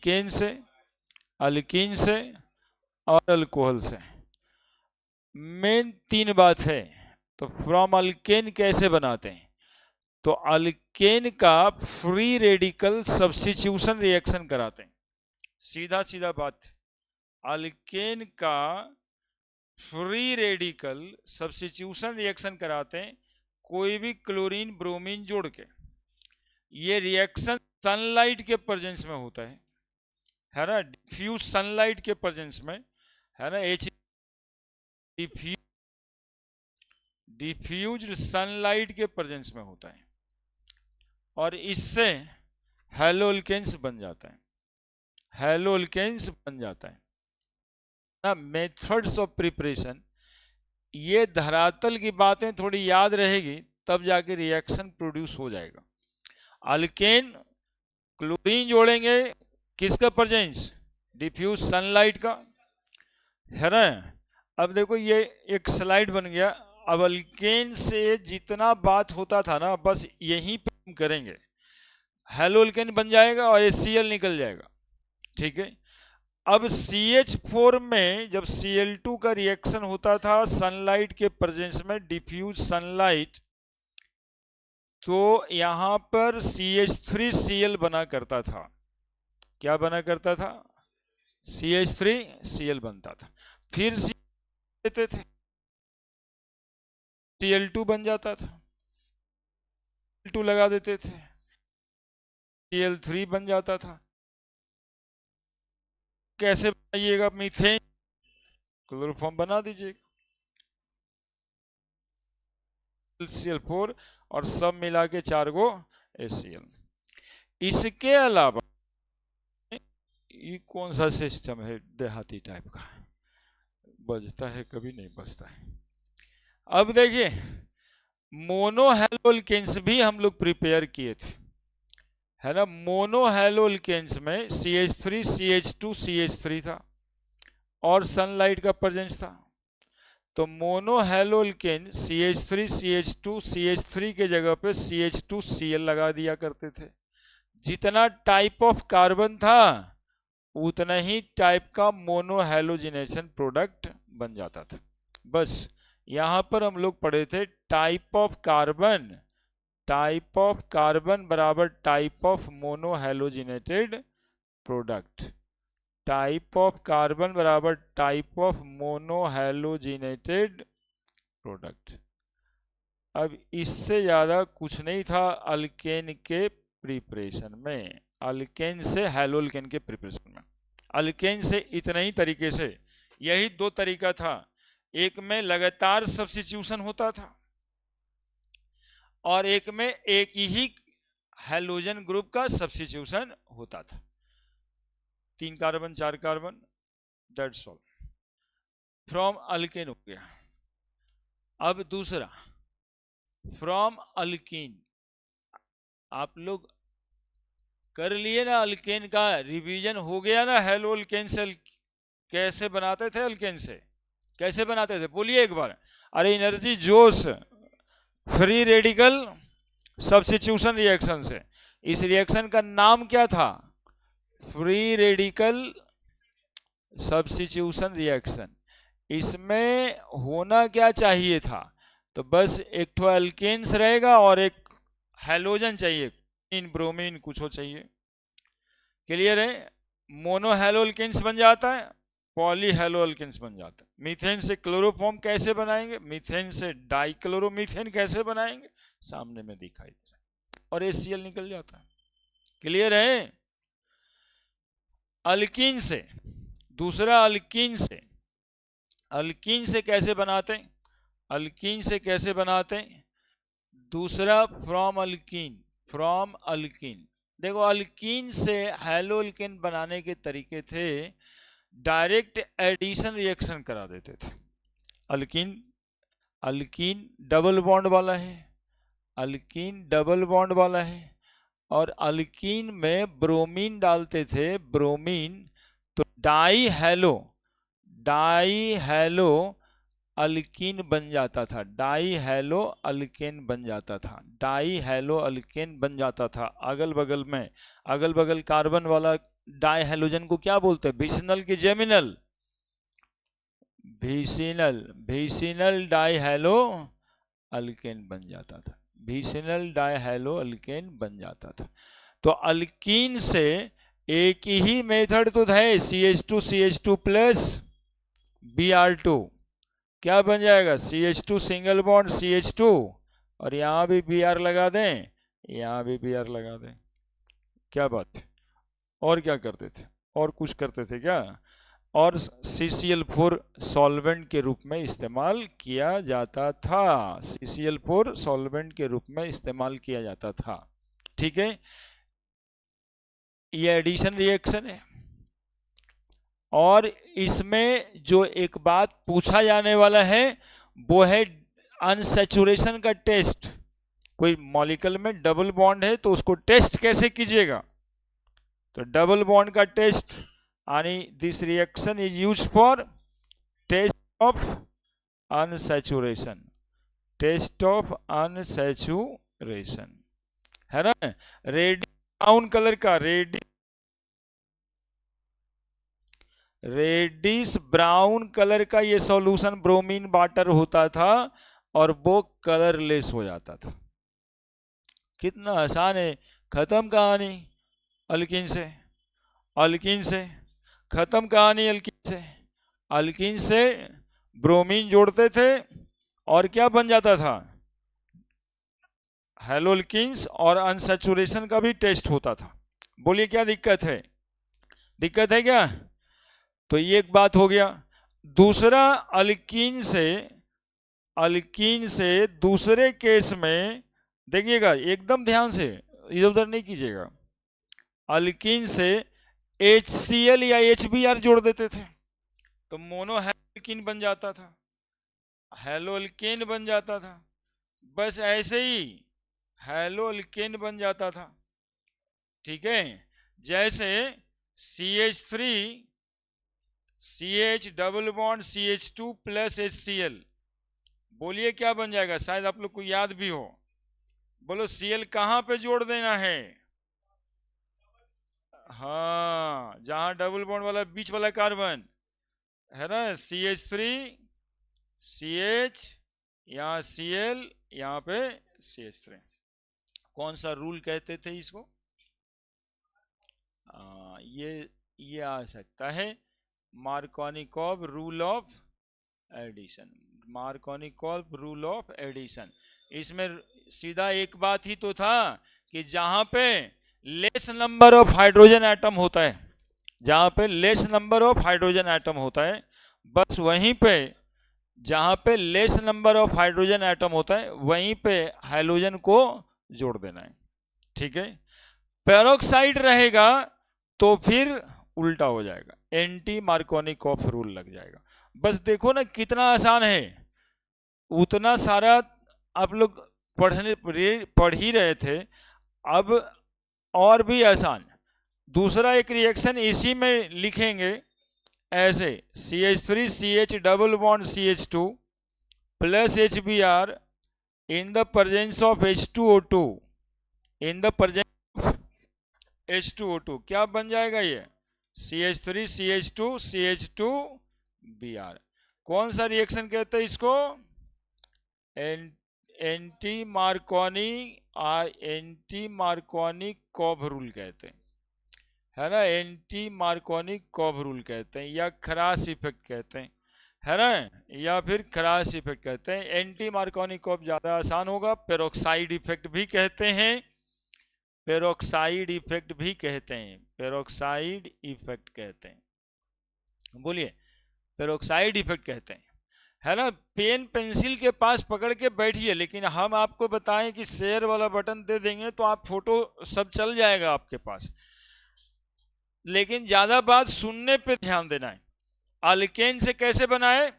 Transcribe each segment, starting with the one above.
केन से, अल्कीन से और अल्कोहल से। मेन 3 बात है। तो फ्रॉम अल्केन कैसे बनाते हैं? तो अल्केन का फ्री रेडिकल सब्स्टिट्यूशन रिएक्शन कराते हैं। सीधा सीधा बात, अल्केन का फ्री रेडिकल सब्स्टिट्यूशन रिएक्शन कराते हैं कोई भी क्लोरीन ब्रोमीन जोड़ के। ये रिएक्शन सनलाइट के प्रेजेंस में होता है ना, डिफ्यूज सनलाइट के प्रेजेंस में, है ना, डिफ्यूज्ड सनलाइट के प्रेजेंस में होता है और इससे हैलोअल्केन्स बन जाता है, हैलोअल्केन्स बन जाता है ना। मेथड्स ऑफ प्रिपरेशन, ये धरातल की बातें थोड़ी याद रहेगी तब जाके रिएक्शन प्रोड्यूस हो जाएगा। अल्केन क्लोरीन जोड़ेंगे, किसका प्रेजेंस? डिफ्यूज सनलाइट का, है ना। अब देखो ये एक स्लाइड बन गया। अब अल्केन से जितना बात होता था ना बस यहीं पे हम करेंगे। हैलोअल्केन बन जाएगा और HCl निकल जाएगा, ठीक है। अब CH4 में जब Cl2 का रिएक्शन होता था सनलाइट के प्रेजेंस में, डिफ्यूज सनलाइट, तो यहां पर CH3Cl बना करता था। क्या बना करता था? CH3Cl बनता था। फिर देते थे, Cl2 बन जाता था, Cl2 लगा देते थे, Cl3 बन जाता था। कैसे बनाइएगा? मीथेन क्लोरोफॉर्म बना दीजिएगा, Cl4 और सब मिला के 4 गो HCl। इसके अलावा ये कौन सा सिस्टम है देहाती टाइप का, बजता है कभी नहीं बजता है। अब देखिए मोनोहैलोअल्केन्स भी हम लोग प्रिपेयर किए थे, है ना। मोनोहैलोअल्केन्स में CH3 CH2 CH3 था और सनलाइट का प्रेजेंस था। तो मोनोहैलोअल्केन CH3 CH2 CH3 के जगह पे CH2Cl लगा दिया करते थे। जितना टाइप ऑफ कार्बन था उतना ही टाइप का मोनोहैलोजिनेशन प्रोडक्ट बन जाता था। बस यहां पर हम लोग पढ़े थे टाइप ऑफ कार्बन बराबर type of monohalogenated product, type of carbon बराबर टाइप ऑफ मोनोहैलोजिनेटेड प्रोडक्ट। अब इससे ज्यादा कुछ नहीं था अल्केन के प्रिपरेशन में, अल्केन से हैलोअल्केन के प्रिपरेशन में। अल्केन से इतना ही तरीके से, यही 2 तरीका था। एक में लगातार सब्स्टिट्यूशन होता था और एक में एक ही हैलोजन ग्रुप का सब्स्टिट्यूशन होता था। 3 carbon 4 carbon, that's all. From alkane हो गया। अब दूसरा फ्रॉम अल्कीन, आप लोग कर लिए ना, अल्केन का रिवीजन हो गया ना। हैलोअल्केन से कैसे बनाते थे, अल्केन से कैसे बनाते थे, बोलिए एक बार। अरे एनर्जी जोश फ्री रेडिकल सब्स्टिट्यूशन रिएक्शन से। इस रिएक्शन का नाम क्या था? Free radical substitution reaction. इसमें होना क्या चाहिए था? तो बस एक तो अल्केन्स रहेगा और एक हैलोजन चाहिए, इन ब्रोमीन कुछ हो चाहिए। क्लियर है? मोनोहैलोअल्केन्स बन जाता है, पॉलीहैलोअल्केन्स बन जाता है। मीथेन से क्लोरोफॉर्म कैसे बनाएंगे, मीथेन से डाइक्लोरोमीथेन कैसे बनाएंगे, सामने में दिखाई दे रहा है और HCl निकल जाता है। क्लियर है? अल्कीन से, दूसरा अल्कीन से, अल्कीन से कैसे बनाते हैं, अल्कीन से कैसे बनाते हैं? दूसरा फ्रॉम अल्कीन, फ्रॉम अल्कीन। देखो अल्कीन से हैलोअल्केन बनाने के तरीके थे, डायरेक्ट एडिशन रिएक्शन करा देते थे। अल्कीन, अल्कीन डबल बॉन्ड वाला है, अल्कीन डबल बॉन्ड वाला है और अल्कीन में ब्रोमीन डालते थे, ब्रोमीन, तो डाई हैलो अल्कीन बन जाता था, डाई हैलो अल्केन बन जाता था, डाई हैलो अल्केन बन जाता था। अगल बगल में, अगल बगल कार्बन वाला डाई हैलोजन को क्या बोलते हैं? विसिनल की geminal? Vicinal. Vicinal die hello alkane बन जाता था। विसिनल डाई हैलो अल्केन बन जाता था। तो अल्कीन से एक ही मेथड तो है, CH2 प्लस Br2, क्या बन जाएगा? CH2 सिंगल बॉन्ड CH2, और यहां भी Br लगा दें, यहां भी Br लगा दें। क्या बात है? और क्या करते थे? और कुछ करते थे क्या? और CCl4 सॉल्वेंट के रूप में इस्तेमाल किया जाता था। CCl4 सॉल्वेंट के रूप में इस्तेमाल किया जाता था। ठीक है, ये एडिशन रिएक्शन है। और इसमें जो एक बात पूछा जाने वाला है वो है अनसैचुरेशन का टेस्ट। कोई मॉलिक्यूल में डबल बॉन्ड है तो उसको टेस्ट कैसे कीजिएगा? तो डबल बॉन्ड का टेस्ट, यानी this reaction is use for test of unsaturation. Test of unsaturation है ना। रेड ब्राउन कलर का, रेडिश ब्राउन कलर का ये सॉल्यूशन ब्रोमीन वाटर होता था और वो कलरलेस हो जाता था। कितना आसान है। खत्म कहानी अल्कीन से। अल्कीन से खत्म कहानी। अल्कीन से, अल्कीन से ब्रोमीन जोड़ते थे और क्या बन जाता था? हैलोल्कीन्स, और अनसैचुरेशन का भी टेस्ट होता था। बोलिए क्या दिक्कत है? दिक्कत है क्या? तो ये एक बात हो गया। दूसरा, अल्कीन से दूसरे केस में देखिएगा, एकदम ध्यान से, इधर उधर नहीं कीजिएगा। अल्कीन से HCl या HBr जोड़ देते थे तो मोनोहैलोल्कीन बन जाता था, हैलोल्केन बन जाता था। बस ऐसे ही हैलोल्केन बन जाता था। ठीक है, जैसे CH3 CH double bond CH2 plus HCl, बोलिए क्या बन जाएगा? शायद आप लोग को याद भी हो। बोलो Cl कहां पे जोड़ देना है? हाँ, जहां डबल बॉन्ड वाला बीच वाला कार्बन है ना, CH3 CH, यहाँ Cl, यहाँ पे CH3। कौन सा रूल कहते थे इसको? ये आ सकता है Markovnikov rule of addition. Markovnikov rule of addition. इसमें सीधा एक बात ही तो था कि जहां पे less number of hydrogen atom होता है, जहां पे less number of hydrogen atom होता है, बस वहीं पे, जहां पे less number of hydrogen atom होता है, वहीं पे हाइड्रोजन को जोड़ देना है। ठीक है, पेरोक्साइड रहेगा तो फिर उल्टा हो जाएगा, एंटी मार्कोनिकॉफ रूल लग जाएगा। बस देखो ना कितना आसान है। उतना सारा आप लोग पढ़ ही रहे थे, अब और भी आसान दूसरा एक रिएक्शन इसी में लिखेंगे ऐसे, CH3 CH double bond CH2 plus HBr in the presence of H2O2, in the presence of H2O2 क्या बन जाएगा? ये CH3 CH2 CH2 Br। कौन सा रिएक्शन कहते हैं इसको? एंटी मार्कोनी कॉभ रूल कहते हैं, है ना। एंटी मार्कोनी कॉभ रूल कहते हैं, या खरास इफेक्ट कहते हैं, है ना, या फिर खरास इफेक्ट कहते हैं। एंटी मार्कोनी कॉभ ज्यादा आसान होगा। पेरोक्साइड इफेक्ट भी कहते हैं, पेरोक्साइड इफेक्ट भी कहते हैं, पेरोक्साइड इफेक्ट कहते हैं। बोलिए, पेरोक्साइड इफेक्ट कहते हैं, है ना। पेन पेंसिल के पास पकड़ के बैठिए, लेकिन हम आपको बताएं कि शेयर वाला बटन दे देंगे तो आप फोटो सब चल जाएगा आपके पास, लेकिन ज्यादा बात सुनने पे ध्यान देना है। अल्केन से कैसे बनाए?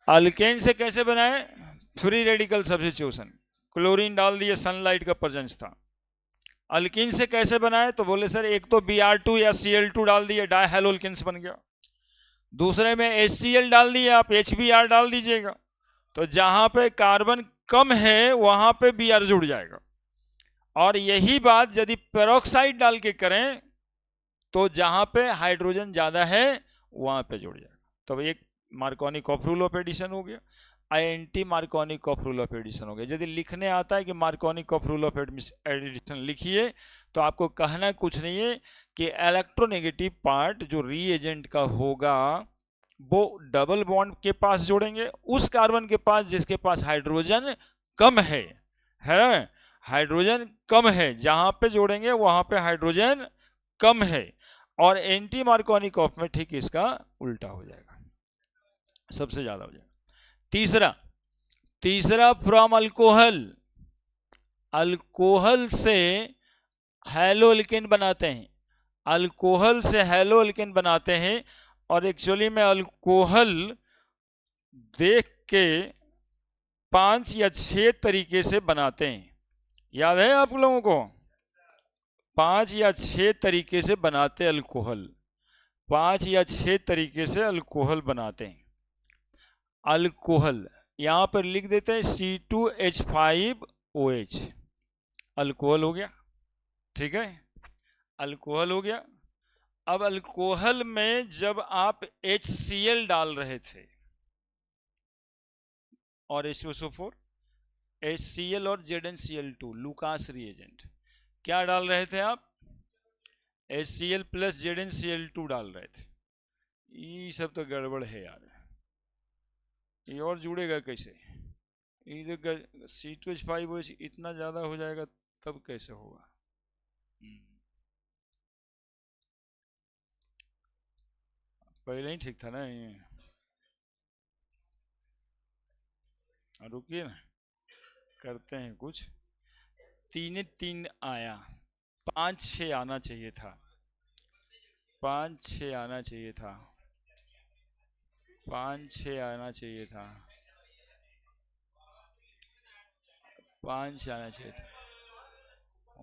अल्केन से कैसे बनाए? फ्री रेडिकल सब्स्टिट्यूशन, क्लोरीन डाल दिए, सनलाइट का प्रेजेंस था। अल्कीन से कैसे बनाए? तो बोले सर एक तो Br2 या Cl2 डाल दिए, डाई हैलोल्किन्स बन गया। दूसरे में HCl डाल दिए, आप HBr डाल दीजिएगा, तो जहां पे कार्बन कम है वहां पे Br जुड़ जाएगा। और यही बात यदि पेरोक्साइड डाल के करें तो जहां पे हाइड्रोजन ज्यादा है वहां पे जुड़ जाएगा। तो एक मार्कोनी-कॉफ रूल ऑफ एडिशन हो गया, एंटी मार्कोनी-कॉफ रूल ऑफ एडिशन हो गया। यदि लिखने आता है कि मार्कोनी-कॉफ रूल ऑफ एडिशन लिखिए, तो आपको कहना कुछ नहीं है कि इलेक्ट्रोनेगेटिव पार्ट जो रीएजेंट का होगा वो डबल बॉन्ड के पास जोड़ेंगे उस कार्बन के पास जिसके पास हाइड्रोजन कम है ना, हाइड्रोजन कम है, जहां पे जोड़ेंगे वहां पे हाइड्रोजन कम है। और एंटी मार्कोनी-कॉफ में ठीक इसका उल्टा हो जाएगा, सबसे ज्यादा हो जाएगा। तीसरा फ्रॉम अल्कोहल, अल्कोहल से हैलो एल्केन बनाते हैं, अल्कोहल से हैलो एल्केन बनाते हैं। और एक्चुअली में अल्कोहल देख के 5 या 6 तरीके से बनाते हैं, याद है आप लोगों को? 5 या 6 तरीके से बनाते अल्कोहल, 5 या 6 तरीके से अल्कोहल बनाते हैं। अल्कोहल यहां पर लिख देते हैं C2H5OH, अल्कोहल हो गया, ठीक है, अल्कोहल हो गया। अब अल्कोहल में जब आप HCl डाल रहे थे और H2SO4, HCl और ZnCl2 लूकास रिएजेंट, क्या डाल रहे थे आप? HCl प्लस ZnCl2 डाल रहे थे। ये सब तो गड़बड़ है यार, ये और जुड़ेगा कैसे? ये C2H5OH इतना ज्यादा हो जाएगा तब कैसे होगा? पहले ही ठीक था ना ये, रुकिए ना, करते हैं कुछ। 3 आया, 5-6 आना चाहिए था, 5-6 आना चाहिए था, 5-6 आना चाहिए था, 5 आना चाहिए था,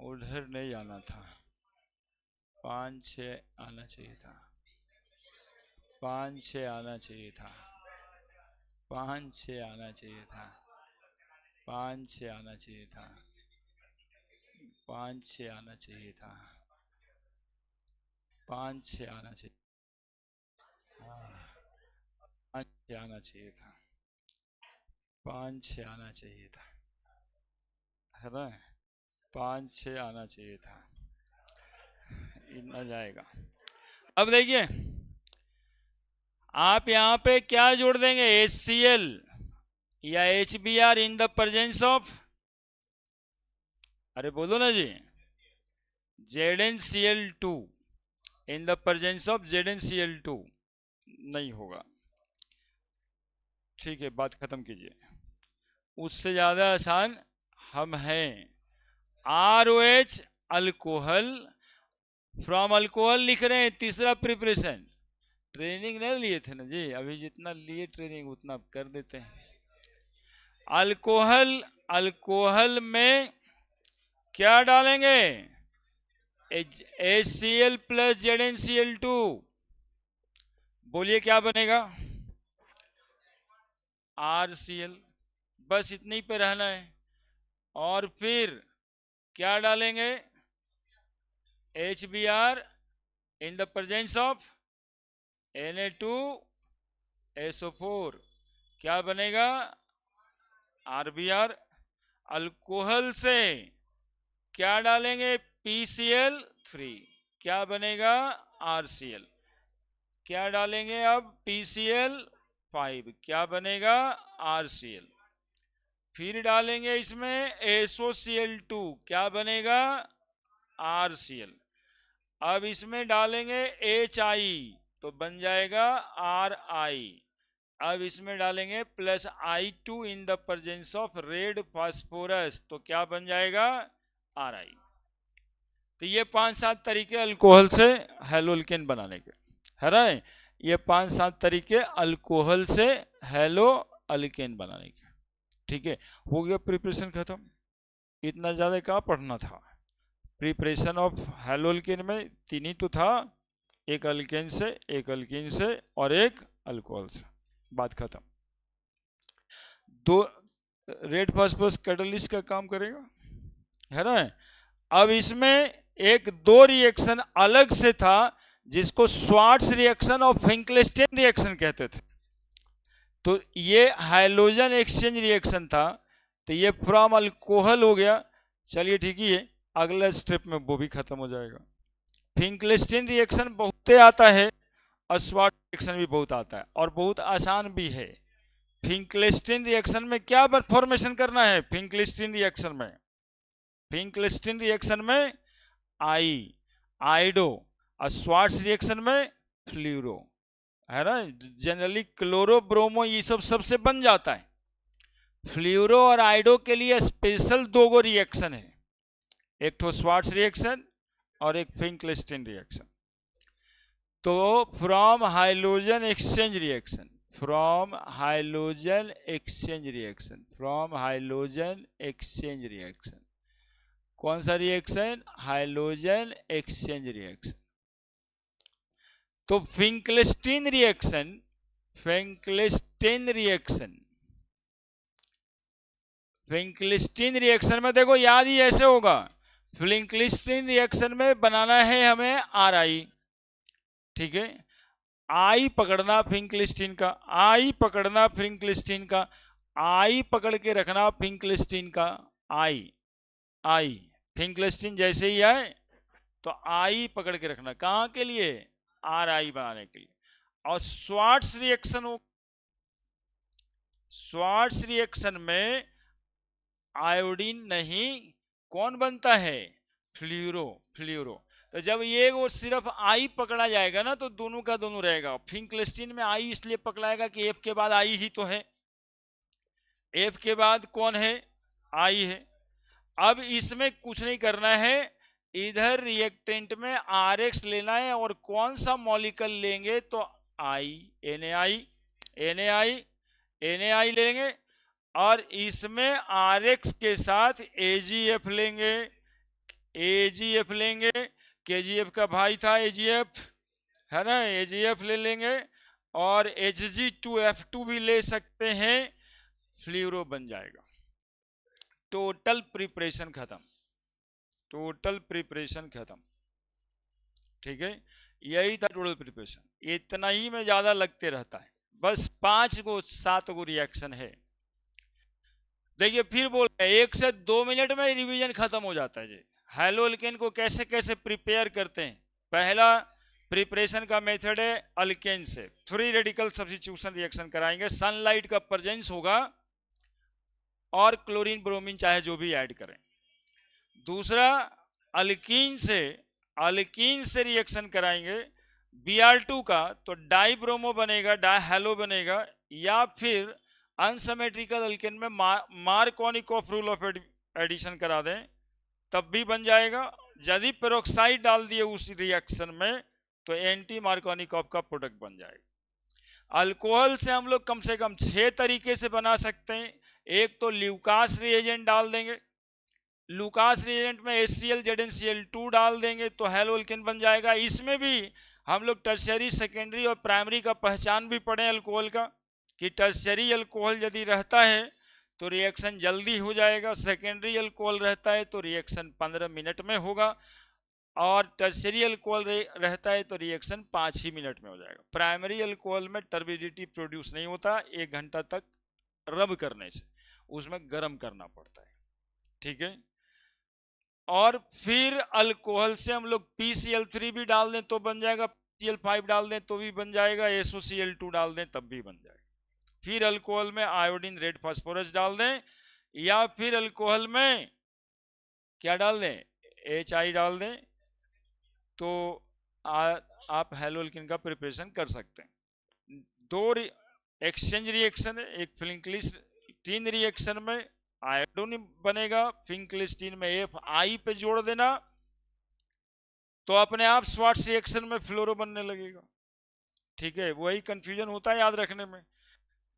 उधर नहीं आना था, 5-6 आना चाहिए था, 5-6 आना चाहिए था, 5-6 आना चाहिए था, 5-6 आना चाहिए था, 5-6 आना चाहिए था, 5-6 आना चाहिए, 5-6 आना चाहिए था, 5-6 आना चाहिए था, है ना, 5-6 आना चाहिए था, इतना जाएगा। अब देखिए आप यहां पे क्या जोड़ देंगे? HCl या HBr in the presence of, अरे बोलो ना जी, ZnCl2 in the presence of ZnCl2, नहीं होगा, ठीक है, बात खत्म कीजिए। उससे ज्यादा आसान हम हैं, ROH अल्कोहल, फ्रॉम अल्कोहल लिख रहे हैं, तीसरा प्रिपरेशन। ट्रेनिंग नहीं लिए थे ना जी, अभी जितना लिए ट्रेनिंग उतना कर देते हैं। अल्कोहल, अल्कोहल में क्या डालेंगे? HCl प्लस ZnCl2, बोलिए क्या बनेगा? RCl, बस इतनी पे रहना है। और फिर क्या डालेंगे? HBr in the presence of Na2SO4, क्या बनेगा? RBr। अल्कोहल से क्या डालेंगे? PCl3, क्या बनेगा? RCl। क्या डालेंगे अब? PCl5, क्या बनेगा? RCl। फिर डालेंगे इसमें SOCl2, क्या बनेगा? RCl। अब इसमें डालेंगे HI, तो बन जाएगा RI। अब इसमें डालेंगे plus I2 in the presence of red phosphorus, तो क्या बन जाएगा? RI। तो ये 5-7 तरीके अल्कोहल से हैलो एल्केन बनाने के, है ना, ये 5-7 तरीके अल्कोहल से हैलो एल्केन बनाने के, ठीक है। हो गया प्रिपरेशन खत्म, इतना ज्यादा क्या पढ़ना था? प्रिपरेशन ऑफ हैलो एल्केन में 3 ही तो था, एक अल्केन से, एक अल्कीन से और एक अल्कोहल से, बात खत्म। 2 रेड फास्फोरस कैटलिस्ट का काम करेगा, है ना। अब इसमें 1-2 रिएक्शन अलग से था जिसको स्वार्ट्स रिएक्शन और फिंकलेस्टीन रिएक्शन कहते थे। तो ये हाइड्रोजन एक्सचेंज रिएक्शन था, तो ये फ्रॉम अल्कोहल हो गया। चलिए ठीक ही है, अगले स्टेप में वो भी खत्म हो जाएगा। फिंकलेस्टीन रिएक्शन बहुत आता है और स्वार्ट्स रिएक्शन भी बहुत आता है और बहुत आसान भी है। फिंकलेस्टीन रिएक्शन में क्या फॉर्मेशन करना है? फिंकलेस्टीन रिएक्शन में आइडो, और स्वार्ट्स रिएक्शन में फ्लूरो, है ना। जनरली क्लोरो ब्रोमो ये सब सबसे बन जाता है। फ्लूरो और आइडो के लिए स्पेशल दो गो रिएक्शन है, एक तो स्वार्ट्स रिएक्शन और एक फिंकलेस्टीन रिएक्शन। तो फ्रॉम हाइड्रोजन एक्सचेंज रिएक्शन, कौन सा रिएक्शन? Hydrogen exchange reaction. तो फिंकलेस्टीन रिएक्शन में देखो याद ही ऐसे होगा। फिंकलेस्टीन रिएक्शन में बनाना है हमें RI, ठीक है। आई पकड़ना फिंकलेस्टीन का, आई पकड़ना फिंकलेस्टीन का, आई पकड़ के रखना फिंकलेस्टीन का। आई फिंकलेस्टीन जैसे ही आए तो आई पकड़ के रखना, कहां के लिए? RI बनाने के लिए। और स्वार्ट्स रिएक्शन में आयोडीन नहीं, कौन बनता है? फ्लूरो। तो जब ये वो सिर्फ आई पकड़ा जाएगा ना तो दोनों का दोनों रहेगा। फिंकलेस्टीन में आई इसलिए पकड़ाएगा कि एफ के बाद आई ही तो है, एफ के बाद कौन है? आई है। अब इसमें कुछ नहीं करना है, इधर रिएक्टेंट में RX लेना है और कौन सा मॉलिक्यूल लेंगे? तो NaI लेंगे और इसमें RX के साथ AgF लेंगे। KgF का भाई था AgF, है ना, AgF ले लेंगे और Hg2F2 भी ले सकते हैं, फ्लूरो बन जाएगा। टोटल प्रिपरेशन खत्म, ठीक है। यही था टोटल प्रिपरेशन, इतना ही में ज्यादा लगते रहता है, बस 5-7 गो रिएक्शन है। देखिए फिर बोल रहे हैं 1 से 2 मिनट में रिवीजन खत्म हो जाता है जी। हैलोअल्केन को कैसे कैसे प्रिपेयर करते हैं? पहला प्रिपरेशन का मेथड है अल्केन से फ्री रेडिकल सब्स्टिट्यूशन रिएक्शन कराएंगे, सनलाइट का प्रेजेंस होगा और क्लोरीन ब्रोमीन चाहे जो भी ऐड करें। दूसरा अल्कीन से रिएक्शन कराएंगे Br2 का, तो डाई ब्रोमो बनेगा, डाई हैलो बनेगा, या फिर अनसिमेट्रिकल अल्केन में मार्कोनिकॉफ रूल ऑफ एडिशन करा दें तब भी बन जाएगा। यदि पेरोक्साइड डाल दिए उस रिएक्शन में तो एंटी मार्कोनिकॉफ का प्रोडक्ट बन जाएगा। अल्कोहल से हम लोग कम से कम 6 तरीके से बना सकते हैं। एक तो ल्यूकास रिएजेंट डाल देंगे, लूकास रिएजेंट में HCl ZnCl2 डाल देंगे तो हैलोअल्केन बन जाएगा। इसमें भी हम लोग टर्शियरी, सेकेंडरी और प्राइमरी का पहचान भी पढ़े अल्कोहल का, कि टर्शियरी अल्कोहल यदि रहता है तो रिएक्शन जल्दी हो जाएगा, सेकेंडरी अल्कोहल रहता है तो रिएक्शन 15 मिनट में होगा, और टर्शियरी अल्कोहल रहता है तो रिएक्शन 5 ही मिनट में हो जाएगा। प्राइमरी अल्कोहल में टर्बिडिटी प्रोड्यूस नहीं होता, 1 घंटा तक रब करने से, उसमें गर्म करना पड़ता है, ठीक है। और फिर अल्कोहल से हम लोग PCl3 भी डाल दें तो बन जाएगा, PCl5 डाल दें तो भी बन जाएगा, SOCl2 डाल दें तब भी बन जाएगा। फिर अल्कोहल में आयोडीन रेड फास्फोरस डाल दें, या फिर अल्कोहल में क्या डाल दें? HI डाल दें, तो आप हैलोअल्केन का प्रिपरेशन कर सकते हैं। 2 एक्सचेंज रिएक्शन है, एक फिंकलेस्टीन रिएक्शन में आयोडीन बनेगा, फिंकलेस्टीन में FI पे जोड़ देना तो अपने आप स्वार्ट्स रिएक्शन में फ्लोरो बनने लगेगा, ठीक है। वही कंफ्यूजन होता है याद रखने में।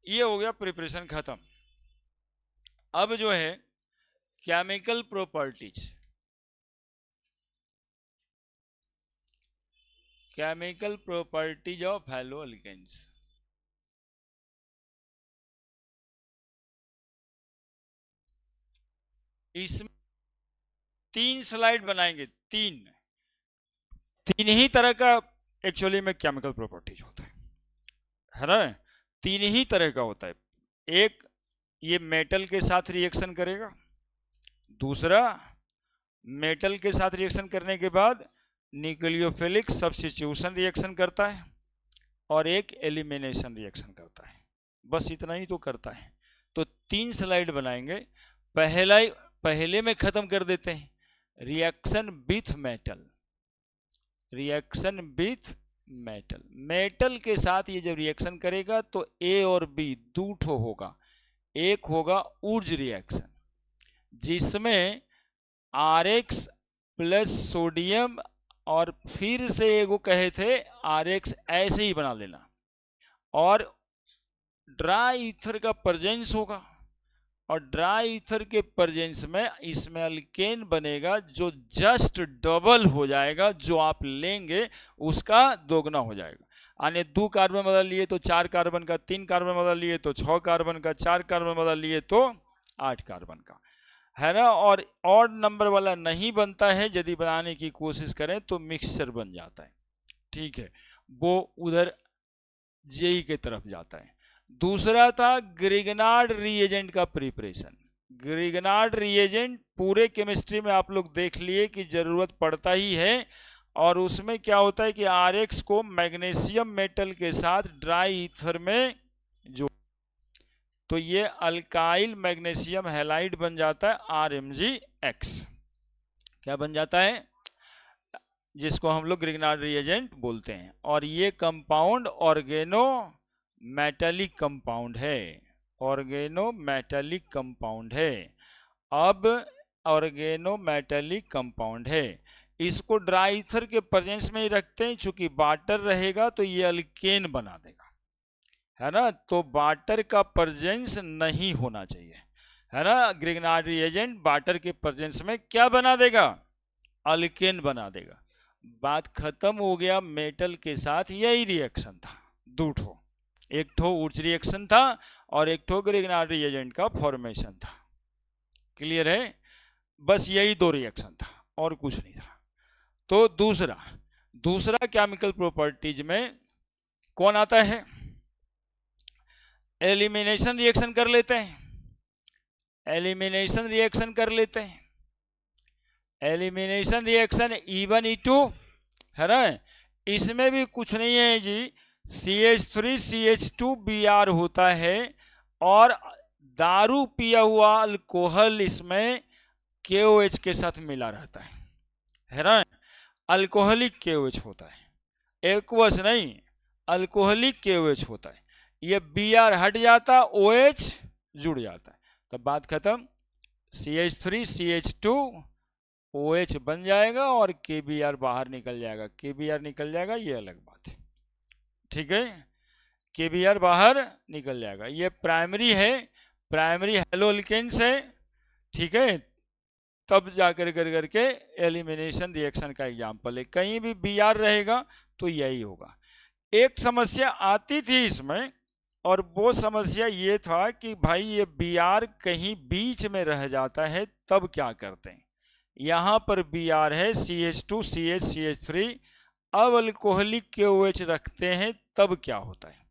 ये हो गया प्रिपरेशन खत्म। अब जो है केमिकल प्रॉपर्टीज ऑफ हैलोअल्केन्स। इसमें 3 स्लाइड बनाएंगे, तीन ही तरह का एक्चुअली में केमिकल प्रॉपर्टीज होता है ना। तीन ही तरह का होता है। एक, ये मेटल के साथ रिएक्शन करेगा। दूसरा, मेटल के साथ रिएक्शन करने के बाद न्यूक्लियोफिलिक सब्स्टिट्यूशन रिएक्शन करता है। और एक एलिमिनेशन रिएक्शन करता है। बस इतना ही तो करता है। तो 3 स्लाइड बनाएंगे। पहले में खत्म कर देते हैं, reaction with metal. Reaction with metal, metal के साथ ये जब रिएक्शन करेगा तो ए और बी दो ठो होगा। एक होगा ऊर्ज रिएक्शन, जिसमें RX प्लस सोडियम, और फिर से एगो कहे थे RX ऐसे ही बना लेना, और ड्राई ईथर का प्रेजेंस होगा। और ड्राई ईथर के प्रेजेंस में इसमें अल्केन बनेगा, जो जस्ट डबल हो जाएगा। जो आप लेंगे उसका दोगुना हो जाएगा। यानी 2 कार्बन बदल लिए तो 4 कार्बन का, 3 कार्बन बदल लिए तो 6 कार्बन का, 4 कार्बन बदल लिए तो 8 कार्बन का, है ना। और ऑड नंबर वाला नहीं बनता है। यदि बनाने की कोशिश करें तो मिक्सचर बन जाता है। ठीक है, वो उधर जेई के तरफ जाता है। दूसरा था ग्रिगनार्ड रिएजेंट का प्रिपरेशन। ग्रिगनार्ड रिएजेंट पूरे केमिस्ट्री में आप लोग देख लिए कि जरूरत पड़ता ही है। और उसमें क्या होता है कि RX को मैग्नीशियम मेटल के साथ ड्राई ईथर में जो, तो ये अल्काइल मैग्नीशियम हैलाइड बन जाता है RMgX। क्या बन जाता है, जिसको हम लोग ग्रिगनार्ड रिएजेंट बोलते हैं। और ये कंपाउंड ऑर्गेनो मेटालिक कंपाउंड है। ऑर्गेनो मेटालिक कंपाउंड है। अब ऑर्गेनो मेटालिक कंपाउंड है, इसको ड्राई ईथर के प्रेजेंस में ही रखते हैं। चूंकि वाटर रहेगा तो ये अल्केन बना देगा, है ना। तो वाटर का प्रेजेंस नहीं होना चाहिए, है ना। ग्रिगनार्ड रिएजेंट वाटर के प्रेजेंस में क्या बना देगा, अल्केन बना देगा। बात खत्म हो गया। मेटल के साथ यही रिएक्शन था, दो ठो। एक ठो ऊर्ज रिएक्शन था और एक ठो ग्रिगनार्ड रिएजेंट का फॉर्मेशन था। क्लियर है, बस यही 2 रिएक्शन था और कुछ नहीं था। तो दूसरा केमिकल प्रॉपर्टीज में कौन आता है, एलिमिनेशन रिएक्शन कर लेते हैं। एलिमिनेशन रिएक्शन कर लेते हैं। एलिमिनेशन रिएक्शन E1 E2, है ना। इसमें भी कुछ नहीं है जी, CH3CH2Br होता है। और दारू पिया हुआ अल्कोहल इसमें KOH के साथ मिला रहता है ना। अल्कोहलिक KOH होता है, एक्वस नहीं, अल्कोहलिक KOH होता है। ये Br हट जाता, OH जुड़ जाता है, तब बात खत्म। CH3CH2 OH बन जाएगा और KBr बाहर निकल जाएगा। KBr निकल जाएगा, ये अलग बात है। ठीक है, KBr बाहर निकल जाएगा। ये प्राइमरी है, प्राइमरी हेलोल्केन्स है। ठीक है, तब जाकर करके एलिमिनेशन रिएक्शन का एग्जाम्पल है। कहीं भी Br रहेगा तो यही होगा। एक समस्या आती थी इसमें, और वो समस्या ये था कि भाई ये Br कहीं बीच में रह जाता है, तब क्या करते हैं। यहाँ पर Br है, CH2 CH CH3, अब अल्कोहलिक KOH रखते हैं, तब क्या होता है।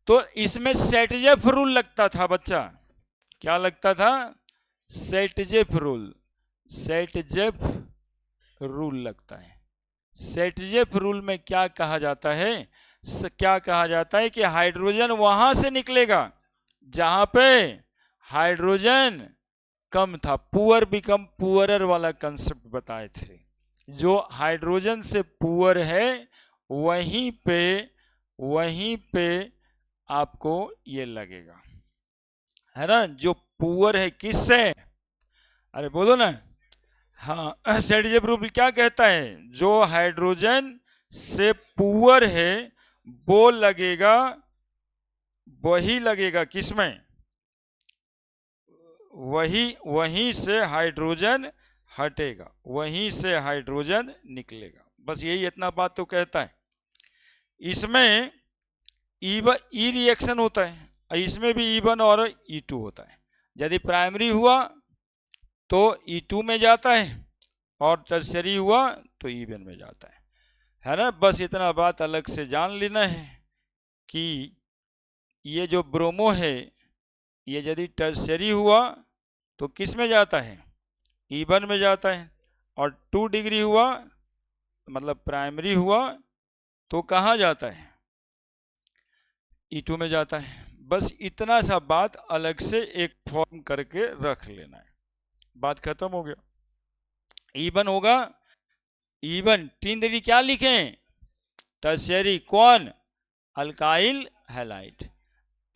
तो इसमें सेटजेफ रूल लगता था बच्चा। क्या लगता था, सेटजेफ रूल। सेटजेफ रूल लगता है। सेटजेफ रूल में क्या कहा जाता है, क्या कहा जाता है कि हाइड्रोजन वहां से निकलेगा जहां पे हाइड्रोजन कम था। पुअर बिकम पुअरर वाला कंसेप्ट बताए थे। जो हाइड्रोजन से पुअर है वहीं पे आपको ये लगेगा, है ना। जो पुअर है किससे, अरे बोलो ना। हाँ, सेटजेफ रूल क्या कहता है, जो हाइड्रोजन से पुअर है वो लगेगा, वही लगेगा किसमें, वहीं से हाइड्रोजन हटेगा, वहीं से हाइड्रोजन निकलेगा। बस यही इतना बात तो कहता है। इसमें ई रिएक्शन होता है, इसमें भी E1 और E2 होता है। यदि प्राइमरी हुआ तो E2 में जाता है, और टर्शरी हुआ तो E1 में जाता है ना। बस इतना बात अलग से जान लेना है कि ये जो ब्रोमो है ये यदि टर्शियरी हुआ तो किस में जाता है, E1 में जाता है, और 2 डिग्री हुआ मतलब प्राइमरी हुआ तो कहाँ जाता है, E2 में जाता है। बस इतना सा बात अलग से एक फॉर्म करके रख लेना है, बात खत्म हो गया। E1 होगा, E1 3 डिग्री क्या लिखें, टर्शियरी कौन, alkyl halide,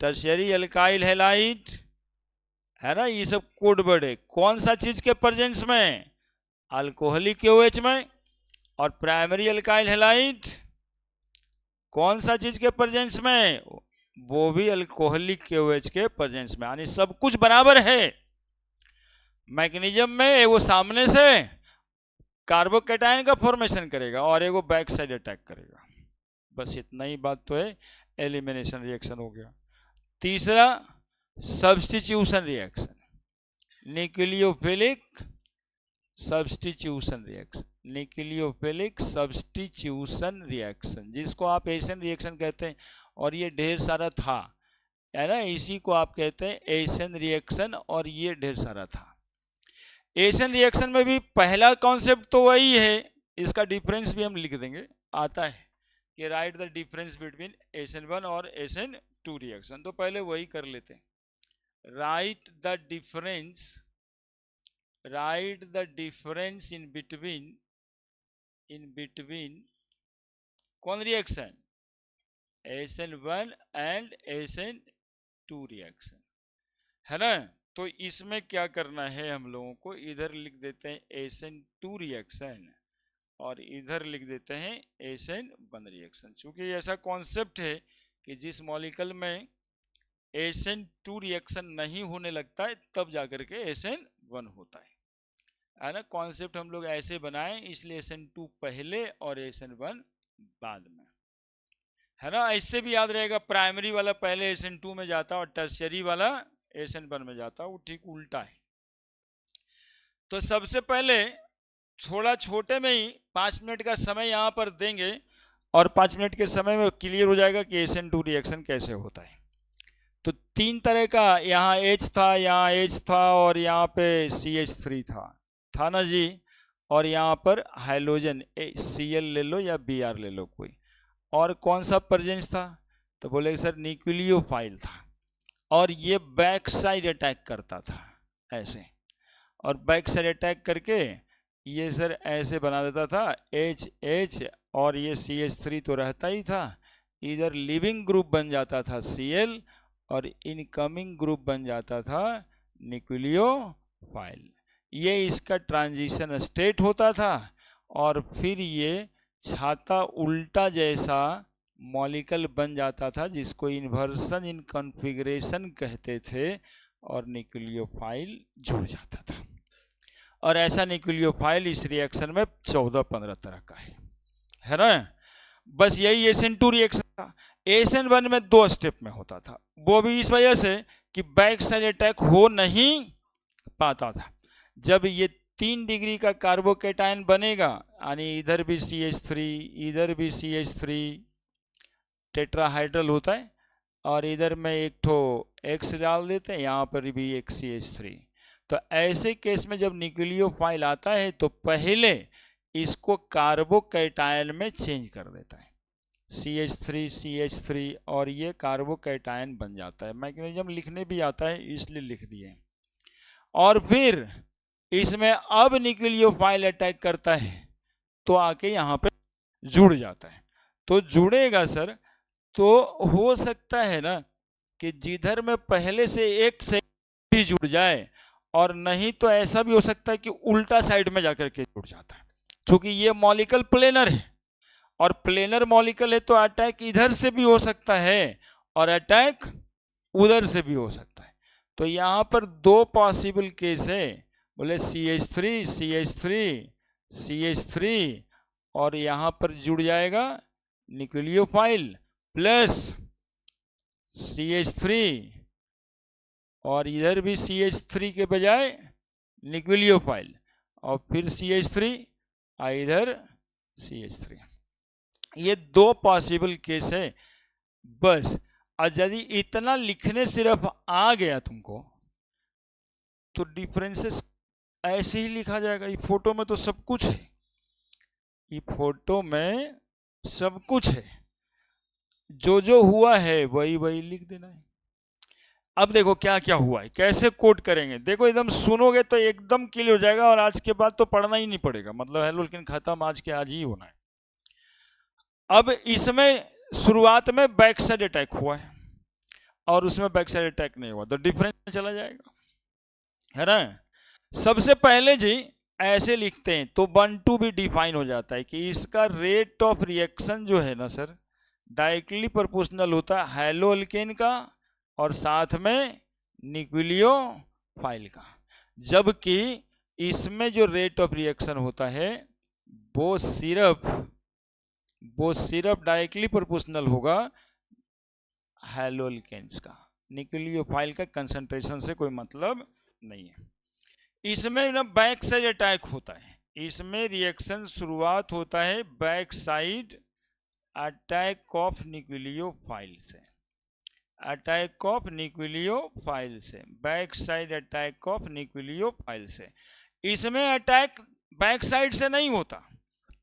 tertiary alkyl halide, है ना। ये सब कोड वर्ड है, कौन सा चीज के प्रेजेंस में, अल्कोहलिक OH में, और प्राइमरी अल्काइल हैलाइड कौन सा चीज के प्रेजेंस में, वो भी अल्कोहलिक OH के प्रेजेंस में, यानी सब कुछ बराबर है। मैग्नीशियम में वो सामने से कार्बोकैटायन का फॉर्मेशन करेगा और एगो बैक साइड अटैक करेगा, बस इतना ही बात तो है। एलिमिनेशन रिएक्शन हो गया। तीसरा substitution reaction, nucleophilic substitution reaction, nucleophilic substitution reaction, जिसको आप एशन रिएक्शन कहते हैं, और ये ढेर सारा था, है ना, इसी को आप कहते हैं एशन रिएक्शन, और ये ढेर सारा था। एशन रिएक्शन में भी पहला कॉन्सेप्ट तो वही है, इसका डिफरेंस भी हम लिख देंगे, आता है कि right the difference between SN1 और SN2 रिएक्शन, तो पहले वही कर लेते हैं। Write the difference in between कौन reaction, SN1 and SN2 reaction, है ना। तो इसमें क्या करना है हम लोगों को, इधर लिख देते हैं SN2 रिएक्शन और इधर लिख देते हैं SN1 रिएक्शन। चूंकि ऐसा कॉन्सेप्ट है कि जिस मॉलिक्यूल में SN2 रिएक्शन नहीं होने लगता है तब जाकर के SN1 होता है ना। कॉन्सेप्ट हम लोग ऐसे बनाए, इसलिए SN2 पहले और SN1 बाद में, है ना। इससे भी याद रहेगा, प्राइमरी वाला पहले SN2 में जाता और टर्शियरी वाला SN1 में जाता, वो ठीक उल्टा है। तो सबसे पहले थोड़ा छोटे में ही 5 मिनट का समय यहाँ पर देंगे और 5 मिनट के समय में क्लियर हो जाएगा कि SN2 रिएक्शन कैसे होता है। तो 3 तरह का, यहाँ H था, यहाँ H था, और यहाँ पे CH3 था ना जी, और यहाँ पर हाइड्रोजन Cl ले लो या Br ले लो कोई, और कौन सा प्रेजेंस था, तो बोले सर न्यूक्लियोफाइल था, और ये बैक साइड अटैक करता था ऐसे, और बैक साइड अटैक करके ये सर ऐसे बना देता था H, और ये CH3 तो रहता ही था, इधर लिविंग ग्रुप बन जाता था Cl, और इनकमिंग ग्रुप बन जाता था न्यूक्लियोफाइल। ये इसका ट्रांजिशन स्टेट होता था, और फिर ये छाता उल्टा जैसा मॉलिक्यूल बन जाता था, जिसको इन्वर्सन इन कॉन्फ़िगरेशन कहते थे, और न्यूक्लियोफाइल जुड़ जाता था। और ऐसा न्यूक्लियोफाइल इस रिएक्शन में 14-15 तरह का है ना। बस यही SN2 रिएक्शन था। SN1 में 2 स्टेप में होता था, वो भी इस वजह से कि बैक साइड अटैक हो नहीं पाता था। जब ये 3 डिग्री का कार्बोकैटायन बनेगा, यानी इधर भी CH3 इधर भी CH3 टेट्राहाइड्रल होता है, और इधर में एक ठो X डाल देते हैं, यहाँ पर भी एक CH3। तो ऐसे केस में जब न्यूक्लियोफाइल आता है तो पहले इसको कार्बोकैटायन में चेंज कर देता है, CH3 और ये कार्बोकैटायन बन जाता है। मैग्नीशियम लिखने भी आता है इसलिए लिख दिए। और फिर इसमें अब न्यूक्लियोफाइल अटैक करता है तो आके यहाँ पे जुड़ जाता है। तो जुड़ेगा सर, तो हो सकता है ना कि जिधर में पहले से एक से भी जुड़ जाए, और नहीं तो ऐसा भी हो सकता है कि उल्टा साइड में जाकर के जुड़ जाता है, क्योंकि ये मॉलिक्यूल प्लेनर है, और प्लेनर मॉलिक्यूल है तो अटैक इधर से भी हो सकता है और अटैक उधर से भी हो सकता है। तो यहाँ पर 2 पॉसिबल केस है, बोले CH3 और यहाँ पर जुड़ जाएगा न्यूक्लियोफाइल प्लस CH3, और इधर भी CH3 के बजाय न्यूक्लियोफाइल, और फिर CH3 और इधर CH3। ये दो पॉसिबल केस है बस। और यदि इतना लिखने सिर्फ आ गया तुमको तो डिफरेंसेस ऐसे ही लिखा जाएगा। ये फोटो में तो सब कुछ है, ये फोटो में सब कुछ है, जो जो हुआ है वही वही लिख देना है। अब देखो क्या क्या हुआ है, कैसे कोट करेंगे, देखो एकदम सुनोगे तो एकदम क्लियर हो जाएगा और आज के बाद तो पढ़ना ही नहीं पड़ेगा, मतलब हेलो लेकिन खत्म आज के आज ही होना है। अब इसमें शुरुआत में बैक साइड अटैक हुआ है और उसमें बैक साइड अटैक नहीं हुआ, तो डिफरेंस में चला जाएगा, है ना। सबसे पहले जी ऐसे लिखते हैं तो 1-2 भी डिफाइन हो जाता है कि इसका रेट ऑफ रिएक्शन जो है ना सर डायरेक्टली प्रोपोर्शनल होता है हेलो अल्केन का और साथ में न्यूक्लियोफाइल का, जबकि इसमें जो रेट ऑफ रिएक्शन होता है वो सिर्फ डायरेक्टली प्रोपोर्शनल होगा हेलो अल्केन्स का, न्यूक्लियोफाइल का कंसंट्रेशन से कोई मतलब नहीं है। इसमें ना बैक साइड अटैक होता है, इसमें रिएक्शन शुरुआत होता है back side attack of nucleophile से, अटैक ऑफ न्यूक्लियोफाइल से, back side attack of nucleophile से। इसमें अटैक बैक साइड से नहीं होता,